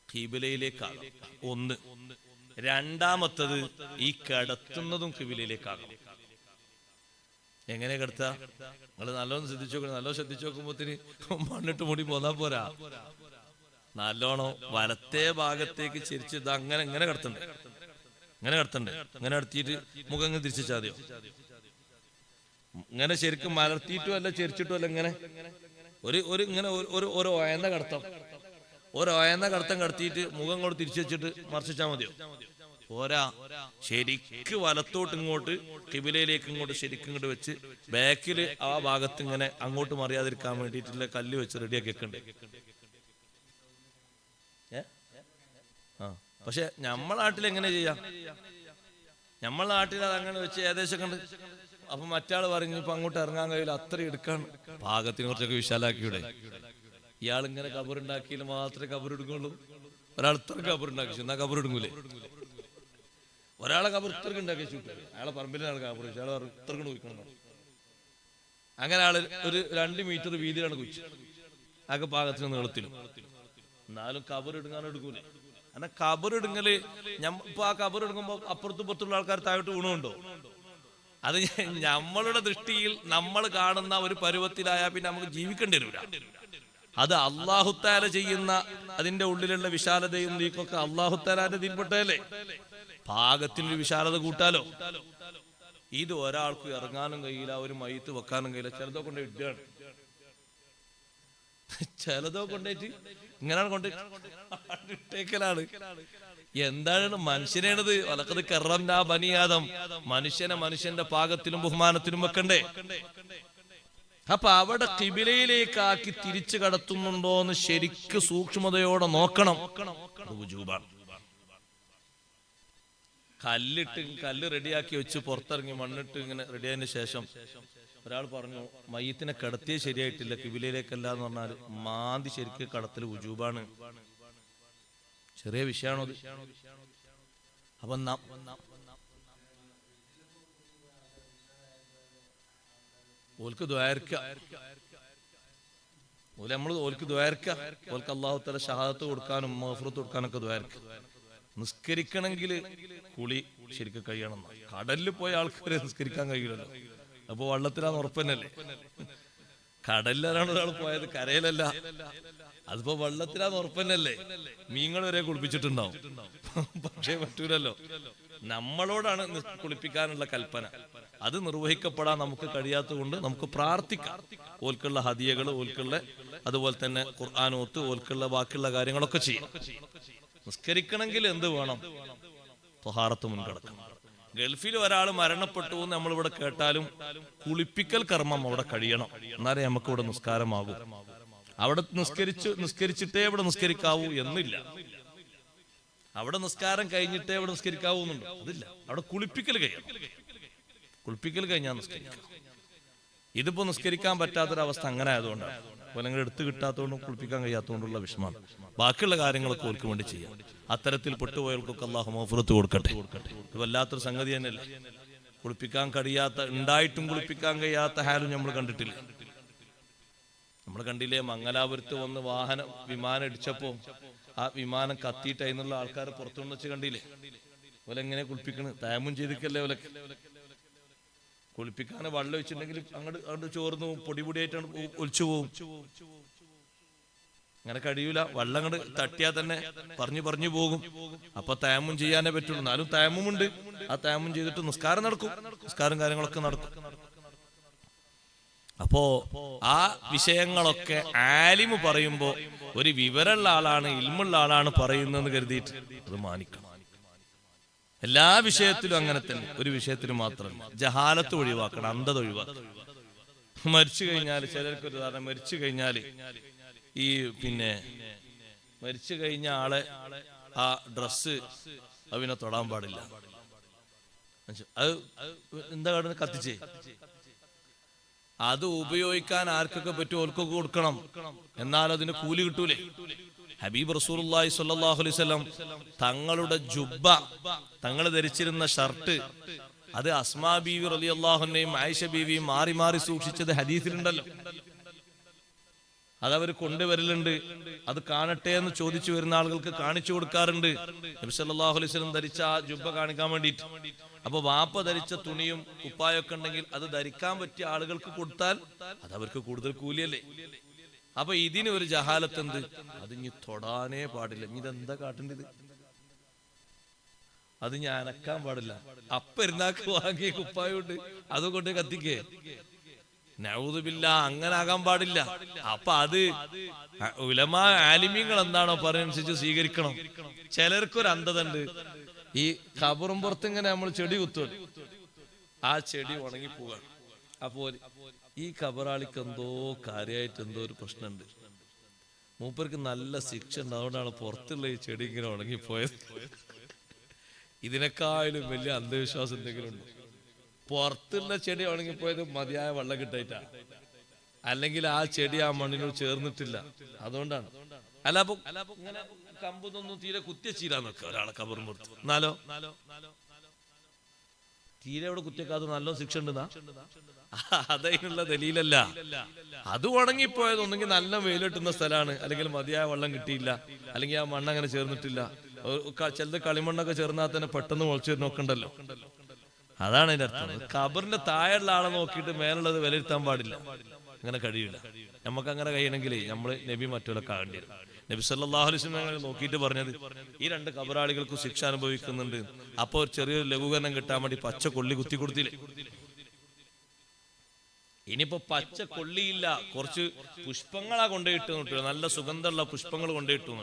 ഖിബിലയിലേക്കാകാം ഒന്ന്. രണ്ടാമത്തത് ഈ കിടത്തുന്നതും ഖിബിലയിലേക്കാകാം. എങ്ങനെ കിടത്താ? നിങ്ങൾ നല്ലോണം ശ്രദ്ധിച്ചു നോക്കുമ്പോത്തിന് മണ്ണിട്ട് മൂടി പോന്നാ പോരാ. നല്ലോണം വലത്തെ ഭാഗത്തേക്ക് ചിരിച്ച് ഇത് ഇങ്ങനെ കിടത്തണ്ടേ, ഇങ്ങനെ നടത്തിയിട്ട് മുഖം ഇങ്ങനെ തിരിച്ചാൽ മതിയോ? ഇങ്ങനെ ശരിക്കും മലർത്തിയിട്ടും അല്ല ചെരിച്ചിട്ടും അല്ല, ഇങ്ങനെ ഇങ്ങനെ ഒരു ഒയന്ന കടത്തം കടത്തിയിട്ട് മുഖം കൊണ്ട് തിരിച്ചു വെച്ചിട്ട് മറിച്ചാൽ മതിയോ? പോരാ. ശരിക്ക് വലത്തോട്ട് ഇങ്ങോട്ട് ഖിബിലയിലേക്ക് ഇങ്ങോട്ട് ശരിക്കും ഇങ്ങോട്ട് വെച്ച് ബാക്കിൽ ആ ഭാഗത്ത് ഇങ്ങനെ അങ്ങോട്ട് മറിയാതിരിക്കാൻ വേണ്ടിയിട്ടുള്ള കല്ല് വെച്ച് റെഡിയാക്കി വെക്കണ്ടേ. പക്ഷെ നമ്മളെ നാട്ടിൽ എങ്ങനെ ചെയ്യാം? നമ്മളെ നാട്ടിൽ അത് അങ്ങനെ വെച്ച് ഏകദേശം കണ്ട്. അപ്പൊ മറ്റാള് പറഞ്ഞു ഇപ്പൊ അങ്ങോട്ട് ഇറങ്ങാൻ കഴിയില്ല, അത്ര എടുക്കാൻ പാകത്തിന് കുറച്ചൊക്കെ വിശാലാക്കിയൂടെ? ഇയാളിങ്ങനെ കബറുണ്ടാക്കിയാൽ മാത്രമേ കബറെടുക്കുള്ളൂ. ഒരാൾ ഇത്ര കബറുണ്ടാക്കി, എന്നാ കബറെടുക്കൂലേ? ഒരാളെ കബർ ഇത്രക്ക് ഉണ്ടാക്കി ചൂട്ടേ, അയാളെ പറമ്പിലാണ് കബർ, അയാൾ ഇത്രക്ക് കുഴിക്കണം. അങ്ങനെ ആള് ഒരു 2 മീറ്റർ വീതിയിലാണ് കുഴിച്ചു, ആകെ പാകത്തിന് നീളത്തിലും. എന്നാലും കബറെടുക്കാൻ എടുക്കൂലേ? അങ്ങനെ കബറെടുങ്ങല് ഇപ്പൊ ആ കബറെടുക്കുമ്പോ അപ്പുറത്തും പുറത്തുള്ള ആൾക്കാർ താഴോട്ട് വീണുണ്ടോ? അത് നമ്മളുടെ ദൃഷ്ടിയിൽ നമ്മൾ കാണുന്ന ഒരു പരുവത്തിലായാൽ പിന്നെ നമുക്ക് ജീവിക്കേണ്ടി വരില്ല. അത് അല്ലാഹുത്താല ചെയ്യുന്ന അതിന്റെ ഉള്ളിലുള്ള വിശാലതയും നീക്കൊക്കെ അല്ലാഹുത്താലാന്റെ ദീൻപ്പെട്ടതല്ലേ. പാകത്തിനൊരു വിശാലത കൂട്ടാലോ. ഇത് ഒരാൾക്ക് ഇറങ്ങാനും കഴിയില്ല, ഒരു മയ്യത്ത് വെക്കാനും കഴിയില്ല. ചിലതോ കൊണ്ട് ഇടുകയാണ്, ചിലതോ കൊണ്ടേറ്റ് ഇങ്ങനെയാണ് കൊണ്ടിട്ടേക്കലാണ്. എന്താണ് മനുഷ്യനാണത്? വലക്കത് കറംനാ ബനി ആദം, മനുഷ്യനെ മനുഷ്യന്റെ പാകത്തിലും ബഹുമാനത്തിലും വെക്കണ്ടേ? അപ്പൊ അവിടെ ഖിബിലയിലേക്കാക്കി തിരിച്ചു കടത്തുന്നുണ്ടോ എന്ന് ശരിക്ക് സൂക്ഷ്മതയോടെ നോക്കണം. കല്ല് റെഡിയാക്കി വെച്ച് പുറത്തിറങ്ങി മണ്ണിട്ട് ഇങ്ങനെ റെഡിയായതിനു ശേഷം ഒരാൾ പറഞ്ഞു, മയ്യത്തിനെ കടത്തിയേ ശരിയായിട്ടില്ല, കിബിലയിലേക്കല്ല എന്ന് പറഞ്ഞാൽ മാന്തി ശരിക്ക് കടത്തൽ ഉജൂബാണ്. ചെറിയ വിഷയമാണോ അത്? അപ്പൊ ഓൽക്ക് ദ്വാരക്ക, ഓൽക്ക് ദ്വാരക്ക, ഓൽക്ക് അല്ലാഹു തആല ഷഹാദത്ത് കൊടുക്കാനും മഗ്ഫിറത്ത് കൊടുക്കാനൊക്കെ ദ്വാരക്ക. നിസ്കരിക്കണമെങ്കിൽ കുളി ശരിക്കും കഴിയണം. കടലിൽ പോയ ആൾക്കാരെ നിസ്കരിക്കാൻ കഴിയില്ലല്ലോ. അപ്പൊ വള്ളത്തിലാന്ന് ഉറപ്പന്നല്ലേ? കടലിലാണ് ഒരാൾ പോയത്, കരയിലല്ല. അതിപ്പോ വെള്ളത്തിലാന്ന് ഉറപ്പന്നല്ലേ? മീങ്ങൾ വരെ കുളിപ്പിച്ചിട്ടുണ്ടാവും, പക്ഷേ പറ്റൂലല്ലോ. നമ്മളോടാണ് കുളിപ്പിക്കാനുള്ള കൽപ്പന. അത് നിർവഹിക്കപ്പെടാൻ നമുക്ക് കഴിയാത്തത് കൊണ്ട് നമുക്ക് പ്രാർത്ഥിക്കാം. ഓൽക്കുള്ള ഹദിയകൾ, ഓൽക്കുള്ള അതുപോലെ തന്നെ ഖുർആനോത്ത്, ഓൽക്കുള്ള ബാക്കിയുള്ള കാര്യങ്ങളൊക്കെ ചെയ്യും. നിസ്കരിക്കണമെങ്കിൽ എന്ത് വേണം? ത്വഹാറത്ത് മുൻകടക്കണം. ഗൾഫിൽ ഒരാൾ മരണപ്പെട്ടു എന്ന് നമ്മളിവിടെ കേട്ടാലും കുളിപ്പിക്കൽ കർമ്മം അവിടെ കഴിയണം, എന്നാലേ നമുക്ക് ഇവിടെ നിസ്കാരമാകും. അവിടെ നിസ്കരിച്ചിട്ടേ ഇവിടെ നിസ്കരിക്കാവൂ എന്നില്ല. അവിടെ നിസ്കാരം കഴിഞ്ഞിട്ടേ ഇവിടെ നിസ്കരിക്കാവൂ എന്നുണ്ടോ? അതില്ല. അവിടെ കുളിപ്പിക്കൽ കഴിയണം. കുളിപ്പിക്കൽ കഴിഞ്ഞാൽ നിസ്കരിക്കാം. ഇതിപ്പോ നിസ്കരിക്കാൻ പറ്റാത്തൊരവസ്ഥ അങ്ങനെ ആയതുകൊണ്ടാണ്, അല്ലെങ്കിൽ എടുത്തു കിട്ടാത്തതുകൊണ്ടും കുളിപ്പിക്കാൻ കഴിയാത്തതുകൊണ്ടുള്ള വിഷമാണ്. ബാക്കിയുള്ള കാര്യങ്ങളൊക്കെ ഓർക്ക് വേണ്ടി ചെയ്യാം. അത്തരത്തിൽ പെട്ടുപോയവർക്കൊക്കെ അല്ലാഹു മഗ്ഫിറത്ത് കൊടുക്കട്ടെ. ഇത് വല്ലാത്തൊരു സംഗതി തന്നെയല്ലേ? കുളിപ്പിക്കാൻ കഴിയാത്ത, ഉണ്ടായിട്ടും കുളിപ്പിക്കാൻ കഴിയാത്ത ഹാലും നമ്മൾ കണ്ടിട്ടില്ലേ? നമ്മൾ കണ്ടില്ലേ മംഗലാപുരത്ത് വന്ന് വിമാനം ഇടിച്ചപ്പോ ആ വിമാനം കത്തിയിട്ട് അതിനുള്ള ആൾക്കാർ പുറത്തുകൊണ്ട് വെച്ച് കണ്ടില്ലേ? ഓലെങ്ങനെ കുളിപ്പിക്കണ്? തയമ്മും ചെയ്തിക്കല്ലേ ഓലൊക്കെ. കുളിപ്പിക്കാൻ വെള്ളം വെച്ചിട്ടുണ്ടെങ്കിൽ അങ്ങോട്ട് ചോർന്നു പൊടിയായിട്ടാണ് ഒലിച്ചു പോവും. അങ്ങനെ കഴിയൂല. വെള്ളം അങ്ങോട്ട് തട്ടിയാൽ തന്നെ പറഞ്ഞു പോകും. അപ്പൊ തയമ്മും ചെയ്യാനേ പറ്റുള്ളൂ. എന്നാലും തയമ്മുണ്ട്. ആ തയമ്മും ചെയ്തിട്ട് നിസ്കാരം നടക്കും, നിസ്കാരം കാര്യങ്ങളൊക്കെ നടക്കും. അപ്പോ ആ വിഷയങ്ങളൊക്കെ ആലിമ് പറയുമ്പോ ഒരു വിവരമുള്ള ആളാണ്, ഇൽമുള്ള ആളാണ് പറയുന്നതെന്ന് കരുതിയിട്ട് അത് മാനിക്കണം. എല്ലാ വിഷയത്തിലും അങ്ങനെ തന്നെ, ഒരു വിഷയത്തിലും മാത്രമല്ല. ജഹാലത്ത് ഒഴിവാക്കണം, അന്ധത ഒഴിവാക്കണം. മരിച്ചു കഴിഞ്ഞാൽ ചിലർക്ക് ഒരു ഉദാഹരണം, മരിച്ചു കഴിഞ്ഞാല് ഈ മരിച്ചു കഴിഞ്ഞ ആളെ ആ ഡ്രസ്സ് അവനെ തൊടാൻ പാടില്ല. അത് എന്താ കാണുന്നത്? കത്തിച്ചേ. അത് ഉപയോഗിക്കാൻ ആർക്കൊക്കെ പറ്റും ഓൽക്കൊക്കെ കൊടുക്കണം, എന്നാൽ അതിന് കൂലി കിട്ടൂലേ? ഹബീബ് റസൂലുള്ളാഹി സ്വല്ലല്ലാഹു അലൈഹി വസല്ലം തങ്ങളുടെ ജുബ്ബ, തങ്ങൾ ധരിച്ചിരുന്ന ഷർട്ട്, അത് അസ്മാ ബീവി റളിയല്ലാഹു അൻഹയും ആയിഷ ബീവിയും മാറി മാറി സൂക്ഷിച്ചത് ഹദീസിലുണ്ടല്ലോ. അതവർ കൊണ്ടുവരലുണ്ട്. അത് കാണട്ടെ എന്ന് ചോദിച്ചു വരുന്ന ആളുകൾക്ക് കാണിച്ചു കൊടുക്കാറുണ്ട്. നബി സല്ലല്ലാഹു അലൈഹി വസല്ലം ധരിച്ച ആ ജുബ്ബ കാണിക്കാൻ വേണ്ടിയിട്ട്. അപ്പൊ വാപ്പ ധരിച്ച തുണിയും കുപ്പായൊക്കെ ഉണ്ടെങ്കിൽ അത് ധരിക്കാൻ പറ്റിയ ആളുകൾക്ക് കൊടുത്താൽ അത് അവർക്ക് കൂടുതൽ കൂലിയല്ലേ? അപ്പൊ ഇതിന് ഒരു ജഹാലത്ത് എന്ത്? അത് ഇനി തൊടാനേ പാടില്ല. ഇനി ഇതെന്താ കാട്ടേണ്ടത്? അത് ഞാൻ അനക്കാൻ പാടില്ല. അപ്പെരുന്നാക്ക് വാങ്ങിയ കുപ്പായുണ്ട്, അതുകൊണ്ട് കത്തിക്കേ. നഊദു ബില്ലാഹ്, അങ്ങനെ ആകാൻ പാടില്ല. അപ്പൊ അത് ഉലമാ ആലിമീങ്ങൾ എന്താണോ പറയുന്നതനുസരിച്ച് സ്വീകരിക്കണം. ചിലർക്കൊരു അന്ധത ഉണ്ട്. ഈ ഖബറും പുറത്ത് ഇങ്ങനെ നമ്മൾ ചെടി കുത്തുക, ആ ചെടി ഉണങ്ങി പോവാണ്. അപ്പോൾ ഈ ഖബറാളിക്ക് എന്തോ കാര്യമായിട്ട് എന്തോ ഒരു പ്രശ്നമുണ്ട്. മൂപ്പർക്ക് നല്ല ശിക്ഷ ഉണ്ട്, അതുകൊണ്ടാണ് പുറത്തുള്ള ഈ ചെടി ഇങ്ങനെ ഉണങ്ങിപ്പോയത്. ഇതിനേക്കാളും വലിയ അന്ധവിശ്വാസം എന്തെങ്കിലും ഉണ്ട്? പുറത്തുള്ള ചെടി ഉണങ്ങിപ്പോയത് മതിയായ വെള്ളം കിട്ടായിട്ടാ, അല്ലെങ്കിൽ ആ ചെടി ആ മണ്ണിനോട് ചേർന്നിട്ടില്ല, അതുകൊണ്ടാണ്. അല്ല അപ്പൊ ഇങ്ങനെ കമ്പൊന്നും തീരെ കുത്തിയച്ചീരാന്നൊക്കെ ഒരാളെ കബറും പുറത്ത്. എന്നാലോ തീരെ അവിടെ കുത്തിയേക്കാതെ നല്ല ശിക്ഷ ഉണ്ടെന്നാ? അതിനുള്ള ദലീലല്ല. അത് ഉണങ്ങിപ്പോയത് ഒന്നെങ്കിൽ നല്ല വെയിലിട്ടുന്ന സ്ഥലമാണ്, അല്ലെങ്കിൽ മതിയായ വെള്ളം കിട്ടിയില്ല, അല്ലെങ്കിൽ ആ മണ്ണ് അങ്ങനെ ചേർന്നിട്ടില്ല. ചിലത് കളിമണ്ണൊക്കെ ചേർന്നാൽ തന്നെ പെട്ടെന്ന് മുളച്ചു വരുന്നൊക്കെ ഉണ്ടല്ലോ. അതാണ് അതിന്റെ അർത്ഥം. ഖബറിന്റെ താഴെയുള്ള ആളെ നോക്കിയിട്ട് മേലുള്ളത് വിലയിരുത്താൻ പാടില്ല. അങ്ങനെ കഴിയില്ല. നമുക്ക് അങ്ങനെ കഴിയണമെങ്കിൽ നമ്മള് നബി മറ്റൊക്കെ ആകേണ്ടി വരും. നബി സല്ലല്ലാഹു അലൈഹി വസല്ലം നോക്കിയിട്ട് പറഞ്ഞത് ഈ രണ്ട് കബറാളികൾക്ക് ശിക്ഷ അനുഭവിക്കുന്നുണ്ട്. അപ്പോ ചെറിയൊരു ലഘൂകരണം കിട്ടാൻ വേണ്ടി പച്ച കൊള്ളി കുത്തി കൊടുത്തില്ലേ. ഇനിയിപ്പോ പച്ച കൊള്ളിയില്ല, കുറച്ച് പുഷ്പങ്ങളാ കൊണ്ടുപോയിട്ട്, നല്ല സുഗന്ധമുള്ള പുഷ്പങ്ങൾ കൊണ്ടുപോയിട്ടു.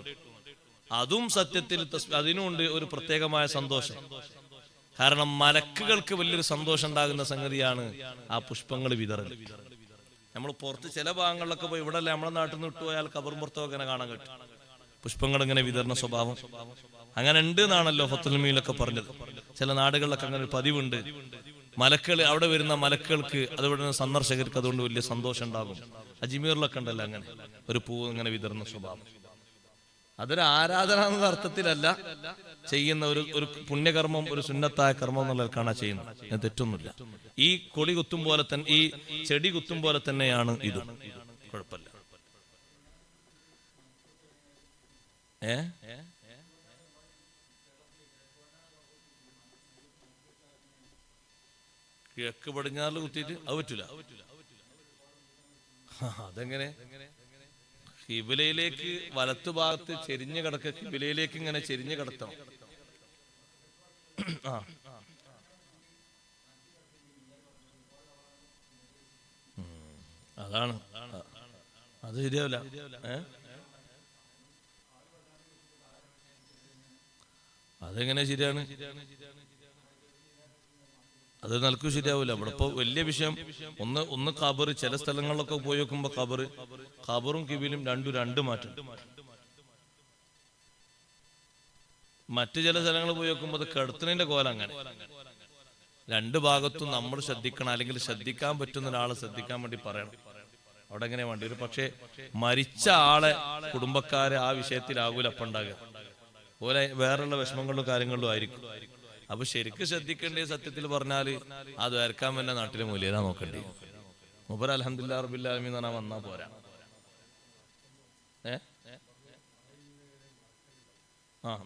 അതും സത്യത്തിൽ അതിനുമുണ്ട് ഒരു പ്രത്യേകമായ സന്തോഷം. കാരണം മലക്കുകൾക്ക് വലിയൊരു സന്തോഷം ഉണ്ടാകുന്ന സംഗതിയാണ് ആ പുഷ്പങ്ങൾ വിതറൽ. നമ്മൾ പുറത്ത് ചില ഭാഗങ്ങളിലൊക്കെ പോയി, ഇവിടെ നമ്മളെ നാട്ടിൽ നിന്ന് വിട്ടുപോയാൽ കബർ പുറത്തോ അങ്ങനെ കാണാൻ കിട്ടും പുഷ്പങ്ങൾ ഇങ്ങനെ വിതരണ സ്വഭാവം. അങ്ങനെ ഉണ്ട് എന്നാണല്ലോ ഫത്തുൽ മീലൊക്കെ പറഞ്ഞത്. ചില നാടുകളിലൊക്കെ അങ്ങനെ ഒരു പതിവുണ്ട്. മലക്കൾ, അവിടെ വരുന്ന മലക്കുകൾക്ക്, അതുപോലെ സന്ദർശകർക്ക് അതുകൊണ്ട് വലിയ സന്തോഷം ഉണ്ടാകും. അജ്മീറിലൊക്കെ ഉണ്ടല്ലോ അങ്ങനെ ഒരു പൂവ് ഇങ്ങനെ വിതറുന്ന സ്വഭാവം. അതൊരു ആരാധന എന്ന അർത്ഥത്തിലല്ല ചെയ്യുന്ന ഒരു പുണ്യകർമ്മം, ഒരു സുന്നത്തായ കർമ്മം എന്നുള്ളവർക്കാണ് ചെയ്യുന്നത്. ഞാൻ തെറ്റൊന്നുമില്ല. ഈ കൊടി കുത്തും പോലെ തന്നെ, ഈ ചെടി കുത്തും പോലെ തന്നെയാണ് ഇതും, കുഴപ്പമില്ല. കിഴക്ക് പടിഞ്ഞാറിൽ കുത്തിയിട്ട് അത് പറ്റൂല. അതെങ്ങനെ? ഖിബിലയിലേക്ക് വലത്തു ഭാഗത്ത് ചെരിഞ്ഞു കിടക്ക, ഖിബിലയിലേക്ക് ഇങ്ങനെ ചെരിഞ്ഞു കിടത്തണം. അതാണ്, അത് ശരിയാവില്ല. അതെങ്ങനെ ശരിയാണ്? അത് നൽകും ശരിയാവില്ല. ഇവിടെ ഇപ്പൊ വലിയ വിഷയം ഒന്ന് ഖബർ. ചില സ്ഥലങ്ങളിലൊക്കെ പോയി നോക്കുമ്പോ ഖബറും കിബിലും രണ്ടും മാറ്റം. മറ്റു ചില സ്ഥലങ്ങളിൽ പോയി നോക്കുമ്പോ അത് കിടത്തുന്നതിന്റെ കോലം അങ്ങനെ. രണ്ട് ഭാഗത്തും നമ്മൾ ശ്രദ്ധിക്കണം, അല്ലെങ്കിൽ ശ്രദ്ധിക്കാൻ പറ്റുന്ന ഒരാളെ ശ്രദ്ധിക്കാൻ വേണ്ടി പറയണം. അവിടെ എങ്ങനെ വേണ്ടി ഒരു പക്ഷെ മരിച്ച ആളെ കുടുംബക്കാരെ ആ വിഷയത്തിലാകൂല അപ്പം ഉണ്ടാകുക, പോലെ വേറെയുള്ള വിഷമങ്ങളിലും കാര്യങ്ങളിലും ആയിരിക്കും. അപ്പൊ ശരിക്കും ശ്രദ്ധിക്കേണ്ടത് സത്യത്തിൽ പറഞ്ഞാല് അത് വരക്കാൻ തന്നെ നാട്ടിലെ മൂല്യത നോക്കേണ്ടി. മൂപ്പർ അൽഹംദുലില്ലാഹി റബ്ബിൽ ആലമീൻ എന്ന് പറഞ്ഞാൽ വന്നാ പോരാ.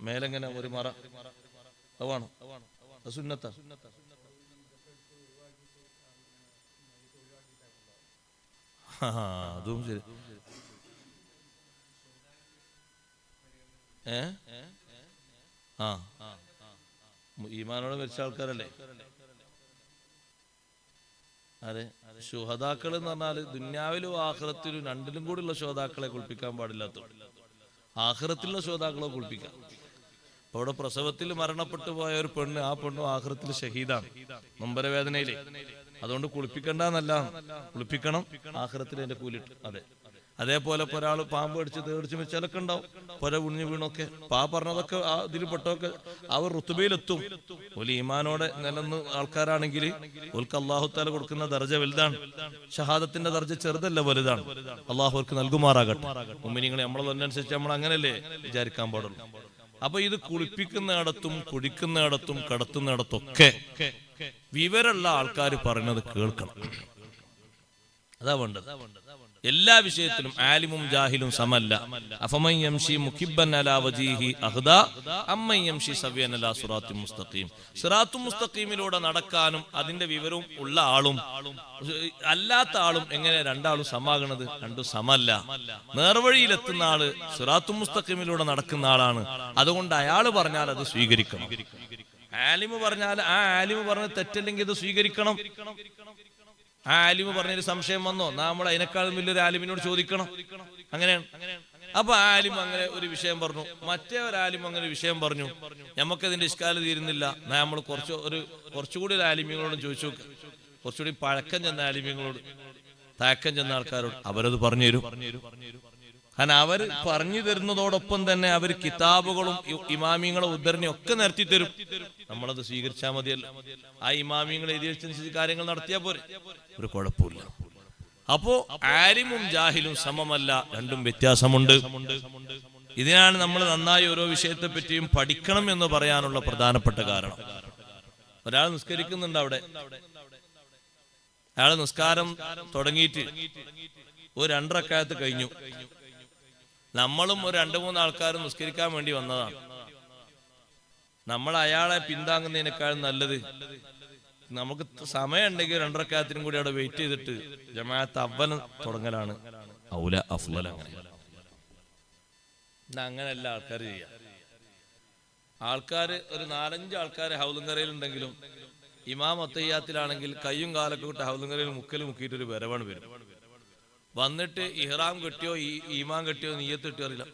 മേലെങ്ങനെ ഒരു മറ അതാണോ? സുന്നത്താ? അതും ശരി. ഈമാനോടെ മരിച്ച ആൾക്കാരല്ലേ? അതെ. ശുഹദാക്കൾ എന്ന് പറഞ്ഞാല് ദുന്യാവിലും ആഖിറത്തിലും രണ്ടിലും കൂടിയുള്ള ശുഹദാക്കളെ കുളിപ്പിക്കാൻ പാടില്ലാത്ത, ആഖിറത്തിലുള്ള ശുഹദാക്കളെ കുളിപ്പിക്കാം. അവിടെ പ്രസവത്തിൽ മരണപ്പെട്ടു പോയ ഒരു പെണ്ണ്, ആ പെണ്ണും ആഖിറത്തിൽ ഷഹീദാണ്, നൊമ്പരവേദനയിലെ. അതുകൊണ്ട് കുളിപ്പിക്കണ്ടെന്നല്ല, കുളിപ്പിക്കണം, ആഖിറത്തിൽ എന്റെ കൂലിട്ട്. അതെ. അതേപോലെ ഇപ്പൊ ഒരാൾ പാമ്പ് അടിച്ച് തേടിച്ച് വെച്ചാലൊക്കെ ഉണ്ടാവും, പുര കുഞ്ഞു വീണൊക്കെ. ആ പറഞ്ഞതൊക്കെ ആ ഇതിൽ പെട്ടൊക്കെ അവർ റുത്തുബയിലെത്തും. ഒരു ഈമാനോടെ നിലന്ന് ആൾക്കാരാണെങ്കിൽ ഓൽക്ക് അള്ളാഹു താല കൊടുക്കുന്ന ദർജ വലുതാണ്. ഷഹാദത്തിന്റെ ദർജ ചെറുതല്ല, വലുതാണ്. അള്ളാഹു അവർക്ക് നൽകുമാറാകട്ടെ. മുഅ്മിനീങ്ങളെ നമ്മളതനുസരിച്ച് നമ്മൾ അങ്ങനെയല്ലേ വിചാരിക്കാൻ പാടുള്ളൂ. അപ്പൊ ഇത് കുളിപ്പിക്കുന്നിടത്തും കുടിക്കുന്നിടത്തും കടത്തുന്നിടത്തൊക്കെ വിവരമുള്ള ആൾക്കാർ പറയുന്നത് കേൾക്കണം. അതാ വേണ്ടത്. എല്ലാ വിഷയത്തിലും ആലിമും ജാഹിലും സമല്ല. അഫമൻ യംശി മുകിബ്ബൻ അലാ വജീഹി അഹ്ദാ അമ്മൻ യംശി സവിയൻ അലാ സിറാത്തുൽ മുസ്തഖീം. സിറാത്തുൽ മുസ്തഖീമിലൂടെ നടക്കാനും അതിന്റെ വിവരവും ഉള്ള ആളും അല്ലാത്ത ആളും എങ്ങനെ രണ്ടാളും സമാകണത്? രണ്ടും സമല്ല. നേർവഴിയിലെത്തുന്ന ആള് സിറാത്തുൽ മുസ്തഖീമിലൂടെ നടക്കുന്ന ആളാണ്. അതുകൊണ്ട് അയാൾ പറഞ്ഞാൽ അത് സ്വീകരിക്കണം. ആലിമ് പറഞ്ഞാൽ ആ ആലിമ് പറഞ്ഞ തെറ്റല്ലെങ്കിൽ ഇത് സ്വീകരിക്കണം. ആ ആലിമ് പറഞ്ഞൊരു സംശയം വന്നോ, നമ്മൾ അതിനേക്കാളും വലിയൊരു ആലിമിനോട് ചോദിക്കണം. അങ്ങനെയാണ്. അപ്പൊ ആലിം അങ്ങനെ ഒരു വിഷയം പറഞ്ഞു, മറ്റേ ഒരു ആലിം അങ്ങനെ വിഷയം പറഞ്ഞു, നമുക്കതിന്റെ ഇഷ്കാല് തീരുന്നില്ല. നമ്മൾ കുറച്ചുകൂടി ഒരു ആലിമ്യങ്ങളോടും ചോദിച്ചു നോക്കുക, കുറച്ചുകൂടി പഴക്കം ചെന്ന ആലിമ്യങ്ങളോട്, തയക്കം ചെന്ന ആൾക്കാരോട്. അവരത് പറഞ്ഞു തരും. കാരണം അവർ പറഞ്ഞു തരുന്നതോടൊപ്പം തന്നെ അവർ കിതാബുകളും ഇമാമിയങ്ങളെ ഉദ്ധരണിയും ഒക്കെ നിരത്തി തരും. നമ്മളത് സ്വീകരിച്ചാൽ മതിയല്ലോ. ആ ഇമാമിയങ്ങൾ എഴുതി വെച്ചനുസരിച്ച് കാര്യങ്ങൾ നടത്തിയാൽ പോരെ, ഒരു കുഴപ്പമില്ല. അപ്പോ ആലിമും ജാഹിലും സമമല്ല, രണ്ടും വ്യത്യാസമുണ്ട്. ഇതിനാണ് നമ്മൾ നന്നായി ഓരോ വിഷയത്തെ പറ്റിയും പഠിക്കണം എന്ന് പറയാനുള്ള പ്രധാനപ്പെട്ട കാരണം. ഒരാൾ നിസ്കരിക്കുന്നുണ്ട്, അവിടെ അയാൾ നിസ്കാരം തുടങ്ങിയിട്ട് ഒരു 2 റക്അത്ത് കഴിഞ്ഞു. നമ്മളും ഒരു 2-3 ആൾക്കാരും നിസ്കരിക്കാൻ വേണ്ടി വന്നതാണ്. നമ്മൾ അയാളെ പിന്താങ്ങുന്നതിനേക്കാളും നല്ലത് നമുക്ക് സമയം ഉണ്ടെങ്കിൽ 2 റക്അത്തിനും കൂടി അവിടെ വെയിറ്റ് ചെയ്തിട്ട് ജമാഅത്ത് അവ്വൽ തുടങ്ങലാണ് ഔല അഫ്ളൽ. അങ്ങനെ എന്നാ അങ്ങനെയല്ല ആൾക്കാർ ചെയ്യാം. ആൾക്കാർ ഒരു 4-5 ആൾക്കാർ ഹൗലുങ്കരയിലുണ്ടെങ്കിലും ഇമാം അത്തഹിയ്യാത്തിലാണെങ്കിൽ കയ്യും കാലൊക്കെ വിട്ട് ഹൗലുങ്കരയിൽ മുക്കിയിട്ട് ഒരു വരവാണ് വരും. വന്നിട്ട് ഇഹ്റാം കെട്ടിയോ ഈമാൻ കെട്ടിയോ നിയ്യത്ത് കെട്ടിയോ അറിയില്ല.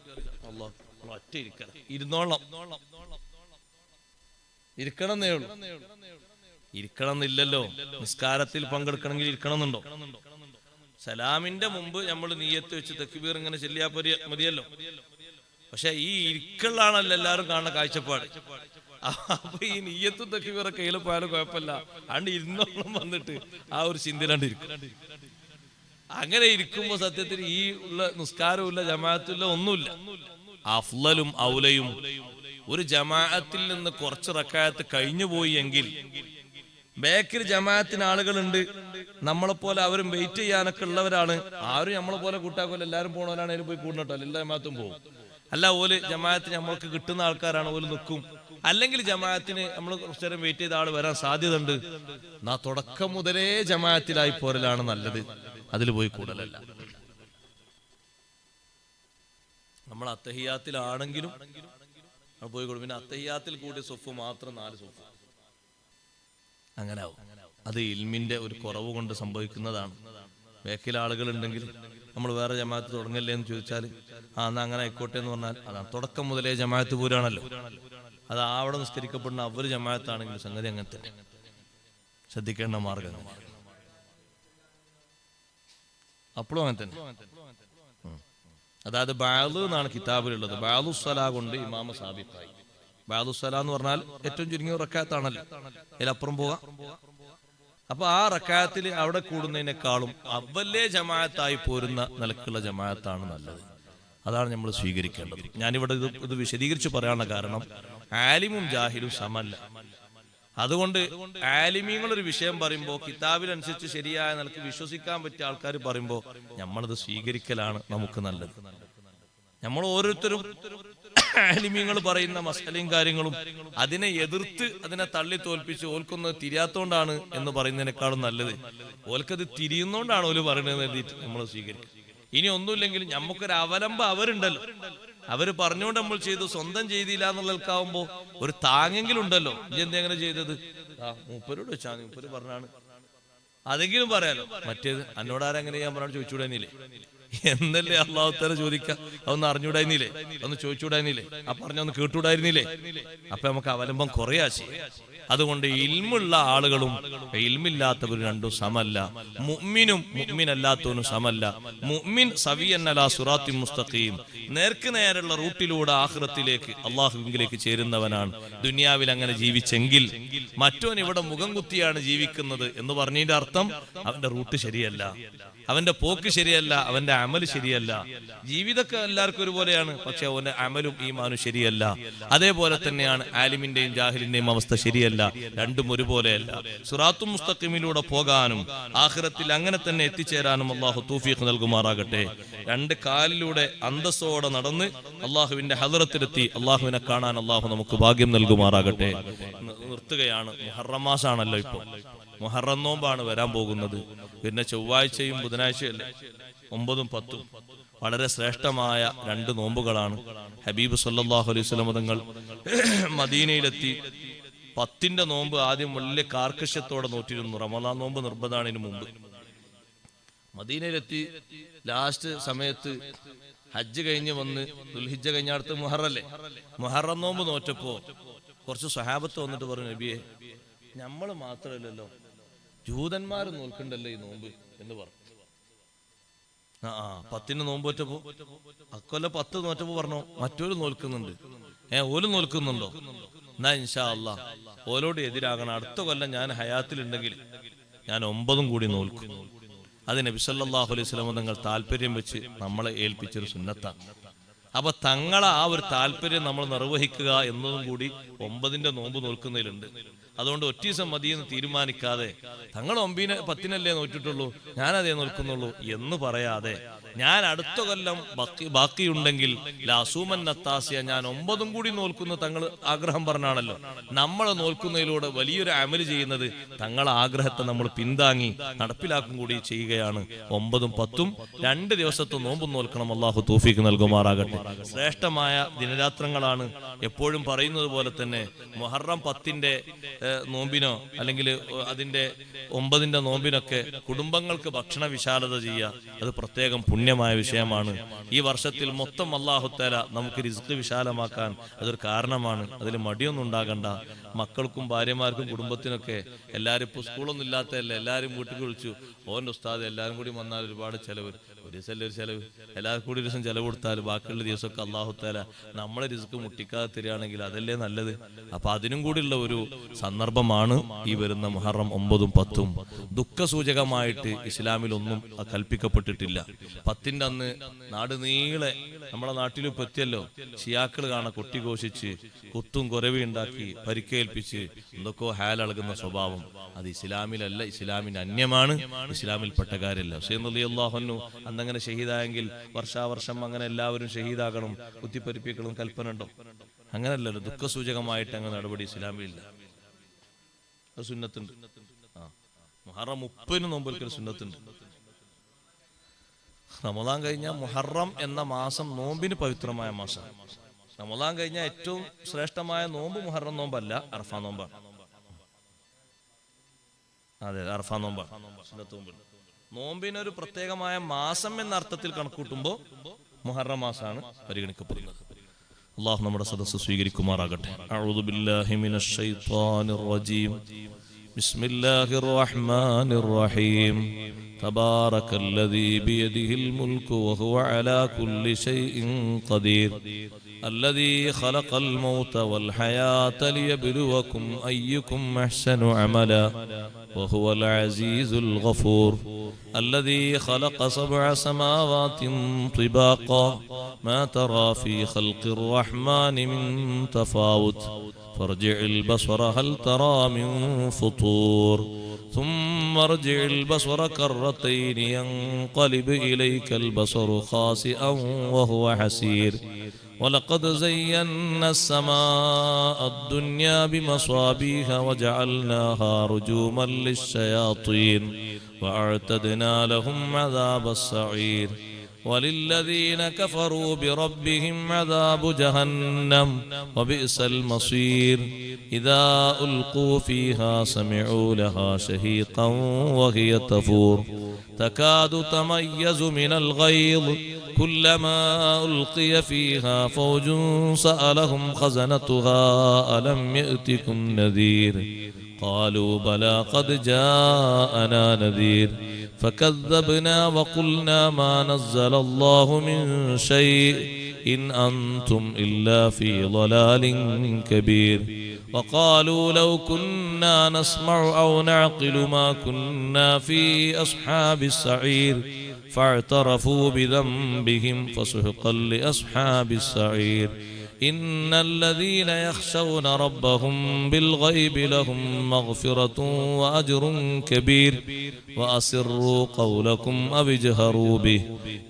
അല്ലാഹ് ഒറ്റ ഇരിക്കണം, ഇരിക്കണം എന്നേ ഉള്ളൂ. ഇരിക്കണം എന്നില്ലല്ലോ. നിസ്കാരത്തിൽ പങ്കെടുക്കണമെങ്കിൽ ഇരിക്കണം എന്നുണ്ടോ? സലാമിന്റെ മുമ്പ് നമ്മൾ നിയ്യത്ത് വെച്ച് തക്ബീർ ഇങ്ങനെ ചെല്ലിയാ മതിയല്ലോ. പക്ഷെ ഈ ഇരിക്കലാണല്ലോ എല്ലാവരും കാണുന്ന കാഴ്ചപ്പാട്. അപ്പൊ ഈ നിയ്യത്തും തക്ബീറൊക്കെ കയ്യിൽ പോയാലും കുഴപ്പമില്ല, അണ്ട് ഇരുന്നോളം വന്നിട്ട് ആ ഒരു ചിന്തയിലാണ്ട് ഇരിക്കും. അങ്ങനെ ഇരിക്കുമ്പോ സത്യത്തിൽ ഈ ഉള്ള നിസ്കാരവും ഇല്ല, ജമാഅത്തും ഒന്നുമില്ല. അഫ്ളലും ഔലയും ഒരു ജമാഅത്തിൽ നിന്ന് കുറച്ച് റക്അത്ത് കഴിഞ്ഞു പോയി എങ്കിൽ ബേക്കിൽ ജമാഅത്തിന് ആളുകളുണ്ട്, നമ്മളെപ്പോലെ അവരും വെയിറ്റ് ചെയ്യാനൊക്കെ ഉള്ളവരാണ്. ആരും നമ്മളെ പോലെ കൂട്ടാക്കോലെ എല്ലാവരും പോണവരാണ്, അതിൽ പോയി കൂടണട്ടോ, എല്ലാ ജമാഅത്തും പോകും. അല്ല, ഓല് ജമാഅത്തിന് നമ്മൾക്ക് കിട്ടുന്ന ആൾക്കാരാണ്, ഓല് നിൽക്കും. അല്ലെങ്കിൽ ജമാഅത്തിന് നമ്മൾ കുറച്ചു നേരം വെയിറ്റ് ചെയ്ത ആൾ വരാൻ സാധ്യത ഉണ്ട്. നാ തുടക്കം മുതലേ ജമാഅത്തിലായി പോരലാണ് നല്ലത്, അതിൽ പോയി കൂടലല്ല. നമ്മൾ അത്തഹിയ്യാത്തിലാണെങ്കിലും പോയി കൂടും. പിന്നെ അത്തഹിയ്യാത്തിൽ കൂടി സൊഫ് മാത്രം 4 സൊഫ് അങ്ങനെ ആവും. അത് ഇൽമിന്റെ ഒരു കുറവ് കൊണ്ട് സംഭവിക്കുന്നതാണ്. ബേക്കിൽ ആളുകൾ ഉണ്ടെങ്കിൽ നമ്മൾ വേറെ ജമാഅത്ത് തുടങ്ങല്ലേ എന്ന് ചോദിച്ചാൽ എന്നാ അങ്ങനെ ആയിക്കോട്ടെ എന്ന് പറഞ്ഞാൽ അതാണ് തുടക്കം മുതലേ ജമാഅത്ത് പൂരാണല്ലോ. അത് അവിടെ നിസ്കരിക്കപ്പെടുന്ന അവർ ജമാഅത്താണെങ്കിൽ സംഗതി അങ്ങനെ തന്നെ. ശ്രദ്ധിക്കേണ്ട മാർഗം അപ്പോഴും അങ്ങനെ തന്നെ. അതായത് ബാദ് എന്നാണ് കിതാബിലുള്ളത്. ബാദുസ്സലാ കൊണ്ട് ഇമാമ സാബിത്തായി. ബാദുസ്സലാ എന്ന് പറഞ്ഞാൽ ഏറ്റവും ചുരുങ്ങിയ റക്അത്താണല്ലോ, അതിലപ്പുറം പോകാം. അപ്പൊ ആ റക്അത്തിൽ അവിടെ കൂടുന്നതിനേക്കാളും അവല്ലേ ജമാഅത്തായി പോരുന്ന നിലക്കുള്ള ജമാഅത്താണ് നല്ലത്. അതാണ് നമ്മൾ സ്വീകരിക്കേണ്ടത്. ഞാനിവിടെ ഇത് വിശദീകരിച്ച് പറയാനുള്ള കാരണം ആലിമും ജാഹിലും സമല്ല. അതുകൊണ്ട് ആലിമീങ്ങളൊരു വിഷയം പറയുമ്പോൾ കിതാബിനനുസരിച്ച് ശരിയായ നിലക്ക് വിശ്വസിക്കാൻ പറ്റിയ ആൾക്കാർ പറയുമ്പോൾ നമ്മളത് സ്വീകരിക്കലാണ് നമുക്ക് നല്ലത്. നമ്മൾ ഓരോരുത്തരും ആലിമീങ്ങൾ പറയുന്ന മസലയും കാര്യങ്ങളും അതിനെ എതിർത്ത് അതിനെ തള്ളി തോൽപ്പിച്ച് ഓൽക്കൊന്ന് തിരിയാത്തോണ്ടാണ് എന്ന് പറയുന്നതിനേക്കാളും നല്ലത് ഓൽക്കത് തിരിയുന്നോണ്ടാണ് ഓല് പറയുന്നത് എഴുതിയിട്ട് നമ്മൾ സ്വീകരിക്കും. ഇനി ഒന്നുമില്ലെങ്കിൽ നമുക്കൊരു അവലംബം അവരുണ്ടല്ലോ, അവര് പറഞ്ഞുകൊണ്ട് നമ്മൾ ചെയ്തു, സ്വന്തം ചെയ്തില്ല എന്നുള്ളവർക്കാവുമ്പോ ഒരു താങ്ങെങ്കിലും ഉണ്ടല്ലോ. ഇനി എന്തെങ്ങനെ ചെയ്തത്, മൂപ്പരോട് വെച്ചാൽ മൂപ്പര് പറഞ്ഞാണ്, അതെങ്കിലും പറയാലോ. മറ്റേത് എന്നോടാരെങ്ങനെ ഞാൻ പറഞ്ഞാൽ ചോദിച്ചുകൂടായിരുന്നില്ലേ എന്നല്ലേ അള്ളാഹു തആല ചോദിക്കാം. അതൊന്ന് അറിഞ്ഞൂടായിരുന്നില്ലേ, ഒന്ന് ചോദിച്ചുകൂടായിരുന്നില്ലേ, ആ പറഞ്ഞൊന്ന് കേട്ടുകൂടായിരുന്നില്ലേ? അപ്പൊ നമുക്ക് അവലംബം കുറയാ ചെയ്യും. അതുകൊണ്ട് ഇൽമുള്ള ആളുകളും ഇൽമില്ലാത്തവരും രണ്ടും സമല്ല. മുഅ്മിനും മുഅ്മിനല്ലാത്തവനും സമല്ല. മുഅ്മിൻ സവിയൻ അലാ സിറാത്തിൻ മുസ്തഖീം, നേർക്ക് നേരെയുള്ള റൂട്ടിലൂടെ ആഖിറത്തിലേക്ക് അല്ലാഹുവിലേക്ക് ചേരുന്നവനാണ്. ദുനിയാവിൽ അങ്ങനെ ജീവിച്ചെങ്കിൽ മറ്റവൻ ഇവിടെ മുഖം കുത്തിയാണ് ജീവിക്കുന്നത് എന്ന് പറഞ്ഞതിന്റെ അർത്ഥം അവന്റെ റൂട്ട് ശരിയല്ല, അവന്റെ പോക്ക് ശരിയല്ല, അവന്റെ അമല് ശരിയല്ല. ജീവിതമൊക്കെ എല്ലാവർക്കും ഒരുപോലെയാണ്, പക്ഷെ അവന്റെ അമലും ഈമാനും ശരിയല്ല. അതേപോലെ തന്നെയാണ് ആലിമിന്റെയും ജാഹിലിന്റെയും അവസ്ഥ ശരിയല്ല, രണ്ടും ഒരുപോലെയല്ല. സിറാത്തുൽ മുസ്തഖീമിലൂടെ പോകാനും ആഖിറത്തിൽ അങ്ങനെ തന്നെ എത്തിച്ചേരാനും അള്ളാഹു തൗഫീഖ് നൽകുമാറാകട്ടെ. രണ്ട് കാലിലൂടെ അന്തസ്സോടെ നടന്ന് അള്ളാഹുവിന്റെ ഹദറത്തിലെത്തി അള്ളാഹുവിനെ കാണാൻ അള്ളാഹു നമുക്ക് ഭാഗ്യം നൽകുമാറാകട്ടെ. നിർത്തുകയാണ്. മുഹറം മാസമാണല്ലോ ഇപ്പൊ, മുഹറം നോമ്പാണ് വരാൻ പോകുന്നത്. പിന്നെ ചൊവ്വാഴ്ചയും ബുധനാഴ്ചയല്ലേ, 9ഉം 10ഉം വളരെ ശ്രേഷ്ഠമായ 2 നോമ്പുകളാണ്. ഹബീബ് സല്ലല്ലാഹു അലൈഹി വസല്ലം തങ്ങൾ മദീനയിലെത്തി 10ന്റെ നോമ്പ് ആദ്യം വലിയ കാർക്കശ്യത്തോടെ നോറ്റിരുന്നു. റമദാൻ നോമ്പ് നിർബന്ധമാണ് മുമ്പ്. മദീനയിലെത്തി ലാസ്റ്റ് സമയത്ത് ഹജ്ജ് കഴിഞ്ഞ് വന്ന് ദുൽഹിജ്ജ കഴിഞ്ഞ അടുത്ത് മുഹറല്ലേ, മുഹറം നോമ്പ് നോറ്റപ്പോ കുറച്ച് സ്വഹാബത്ത് വന്നിട്ട് പറഞ്ഞു, നബിയെ നമ്മള് മാത്രമല്ലല്ലോ ജൂതന്മാരും നോൽക്കണ്ടല്ലോ ഈ നോമ്പ് എന്ന് പറഞ്ഞു. 10ന് നോമ്പ് നോറ്റപ്പോ അക്കൊല്ല 10 നോറ്റപ്പോ പറഞ്ഞു മറ്റോര് നോൽക്കുന്നുണ്ട്. ഓല് നോൽക്കുന്നുണ്ടോ? എന്നാ ഇൻഷാ അല്ലാ ഓലോട് എതിരാകണം. അടുത്ത കൊല്ലം ഞാൻ ഹയാത്തിലുണ്ടെങ്കിൽ ഞാൻ 9ഉം കൂടി നോൽക്കും. അത് നബി സല്ലല്ലാഹു അലൈഹി വസല്ലം തങ്ങൾ താല്പര്യം വെച്ച് നമ്മളെ ഏൽപ്പിച്ചൊരു സുന്നത്താണ്. അപ്പൊ തങ്ങളെ ആ ഒരു താല്പര്യം നമ്മൾ നിർവഹിക്കുക എന്നതും കൂടി 9ന്റെ നോമ്പ് നോൽക്കുന്നതിലുണ്ട്. അതുകൊണ്ട് ഒറ്റ ദിവസം മതിയെന്ന് തീരുമാനിക്കാതെ തങ്ങൾ 9-10 നോറ്റിട്ടുള്ളൂ, ഞാനതേ നോൽക്കുന്നുള്ളൂ എന്ന് പറയാതെ ഞാൻ അടുത്ത കൊല്ലം ബാക്കിയുണ്ടെങ്കിൽ ലാസൂമൻ നത്താസിയ ഞാൻ 9 കൂടി നോൽക്കുന്ന തങ്ങൾ ആഗ്രഹം പറഞ്ഞാണല്ലോ. നമ്മൾ നോൽക്കുന്നതിലൂടെ വലിയൊരു അമല് ചെയ്യുന്നത് തങ്ങളെ ആഗ്രഹത്തെ നമ്മൾ പിന്താങ്ങി നടപ്പിലാക്കും കൂടി ചെയ്യുകയാണ്. 9ഉം 10ഉം 2 ദിവസത്തെ നോമ്പും നോൽക്കണം. അള്ളാഹു തൗഫീഖ് നൽകുമാറാകട്ടെ. ശ്രേഷ്ഠമായ ദിനരാത്രങ്ങളാണ്. എപ്പോഴും പറയുന്നത് പോലെ തന്നെ മുഹറം 10ന്റെ നോമ്പിനോ അല്ലെങ്കിൽ അതിന്റെ 9ന്റെ നോമ്പിനൊക്കെ കുടുംബങ്ങൾക്ക് ഭക്ഷണ വിശാലത ചെയ്യുക, അത് പ്രത്യേകം പുണ്യമായ വിഷയമാണ്. ഈ വർഷത്തിൽ മൊത്തം അല്ലാഹു തആല നമുക്ക് റിസ്ക് വിശാലമാക്കാൻ അതൊരു കാരണമാണ്. അതിൽ മടിയൊന്നും ഉണ്ടാകണ്ട. മക്കൾക്കും ഭാര്യമാർക്കും കുടുംബത്തിനൊക്കെ എല്ലാവരും ഇപ്പോൾ സ്കൂളൊന്നും ഇല്ലാത്തതല്ലേ, എല്ലാവരും വീട്ടിൽ വിളിച്ചു, ഓൻ്റെ ഉസ്താദ് എല്ലാവരും കൂടി വന്നാൽ ഒരുപാട് ചെലവ്, ഒരു ദിവസം ഒരു ചെലവ്, എല്ലാവർക്കും കൂടി ഒരു ദിവസം ചെലവ് കൊടുത്താൽ ബാക്കിയുള്ള ദിവസമൊക്കെ അല്ലാഹു തആല നമ്മളെ റിസ്ക് മുട്ടിക്കാതെ തരികയാണെങ്കിൽ അതല്ലേ നല്ലത്. അപ്പൊ അതിനും കൂടിയുള്ള ഒരു സന്ദർഭമാണ് ഈ വരുന്ന മുഹറം 9ഉം 10ഉം. ദുഃഖസൂചകമായിട്ട് ഇസ്ലാമിൽ ഒന്നും കൽപ്പിക്കപ്പെട്ടിട്ടില്ല. 10ന്റെ അന്ന് നാട് നീളെ നമ്മളെ നാട്ടിൽ പറ്റിയല്ലോ, ഷിയാക്കൾ കാണാൻ കൊട്ടിഘോഷിച്ച് കുത്തും കുരവി ഉണ്ടാക്കി പരിക്കേൽപ്പിച്ച് എന്തൊക്കെയോ ഹാലളകുന്ന സ്വഭാവം അത് ഇസ്ലാമിലല്ല, ഇസ്ലാമിന് അന്യമാണ്, ഇസ്ലാമിൽപ്പെട്ട കാര്യമല്ല. ഹുസൈൻ റളിയല്ലാഹു അൻഹു അന്നങ്ങനെ ഷഹീദായെങ്കിൽ വർഷാവർഷം അങ്ങനെ എല്ലാവരും ഷഹീദാകണം, കുത്തിപ്പരിപ്പിക്കണം കൽപ്പന ഉണ്ടോ? അങ്ങനല്ലല്ലോ. ദുഃഖസൂചകമായിട്ട് അങ്ങനെ നടപടി ഇസ്ലാമിലില്ല. അത് സുന്നത്തുണ്ട്. മുഹറം 30 നോമ്പൊരിക്കൽ സുന്നത്തുണ്ട്. റമദാൻ കഴിഞ്ഞാൽ മുഹറം എന്ന മാസം നോമ്പിന് പവിത്രമായ മാസം. റമദാൻ കഴിഞ്ഞാൽ ഏറ്റവും ശ്രേഷ്ഠമായ നോമ്പ് മുഹറം നോമ്പല്ല, അറഫാ നോമ്പാണ്. അതെ, അറഫാ നോമ്പാണ്. സുന്നത്ത് നോമ്പ്. നോമ്പിനൊരു പ്രത്യേകമായ മാസം എന്ന അർത്ഥത്തിൽ കണക്കൂട്ടുമ്പോൾ മുഹറം മാസമാണ് പരിഗണിക്കപ്പെടുന്നത്. അള്ളാഹു നമ്മുടെ സദസ്സ് സ്വീകരിക്കുമാറാകട്ടെ. അഊദു ബില്ലാഹി മിനശ് ശൈത്വാനിർ റജീം. ബിസ്മില്ലാഹിർ റഹ്മാനിർ റഹീം. തബാറകല്ലദീ ബിയദിഹിൽ മുൽക്കു വഹുവ അലാ കുല്ലി ശൈഇൻ ഖദീർ. الذي خلق الموت والحياة ليبلوكم أيكم أحسن عملا وهو العزيز الغفور. الذي خلق 7 سماوات طباقا ما ترى في خلق الرحمن من تفاوت فارجع البصر هل ترى من فطور ثم ارجع البصر كرتين ينقلب إليك البصر خاسئا وهو حسير. ولقد زينا السماء الدنيا بمصابيح وجعلناها رجوما للشياطين وأعتدنا لهم عذاب السعير. وللذين كفروا بربهم عذاب جهنم وبئس المصير. إذا ألقوا فيها سمعوا لها شهيقا وهي تفور تكاد تميز من الغيظ كلما ألقي فيها فوج سألهم خزنتها ألم يأتكم نذير قالوا بلى قد جاءنا نذير فكذبنا وقلنا ما نزل الله من شيء إن أنتم إلا في ضلال كبير. وقالوا لو كنا نسمع أو نعقل ما كنا في أصحاب السعير فاعترفوا بذنبهم فسحقا لأصحاب السعير. إن الذين يخشون ربهم بالغيب لهم مغفرة وأجر كبير. وأسروا قولكم أو اجهروا به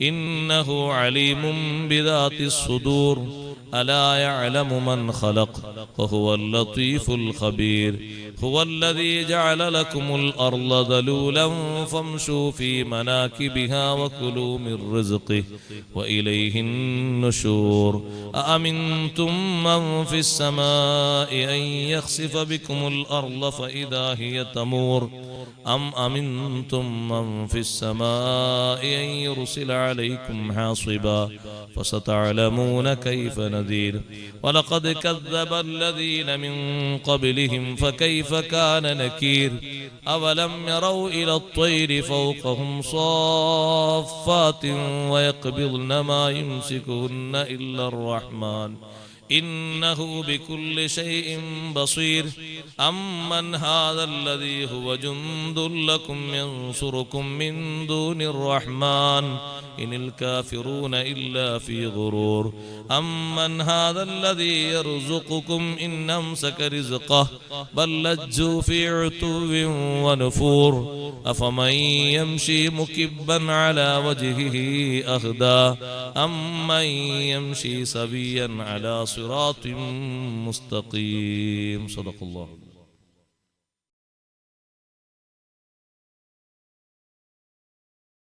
إنه عليم بذات الصدور. ألا يعلم من خلق وهو اللطيف الخبير. هو الذي جعل لكم الأرض ذلولا فامشوا في مناكبها وكلوا من رزقه وإليه النشور. أأمنتم من في السماء أن يخسف بكم الأرض فإذا هي تمور أم أمنتم من في السماء أن يرسل عليكم حاصبا فستعلمون كيف نذير. ولقد كذب الذين من قبلهم فكيف كان نكير. أولم يروا إلى الطير فوقهم صافات ويقبضن ما يمسكهن إلا الرحمن إنه بكل شيء بصير. أمن هذا الذي هو جند لكم ينصركم من دون الرحمن إن الكافرون إلا في غرور أمن هذا الذي يرزقكم إن أمسك رزقه بل لجوا في عتو ونفور أفمن يمشي مكبا على وجهه أهدى أمن يمشي سويا على صراط مستقيم. صدق الله.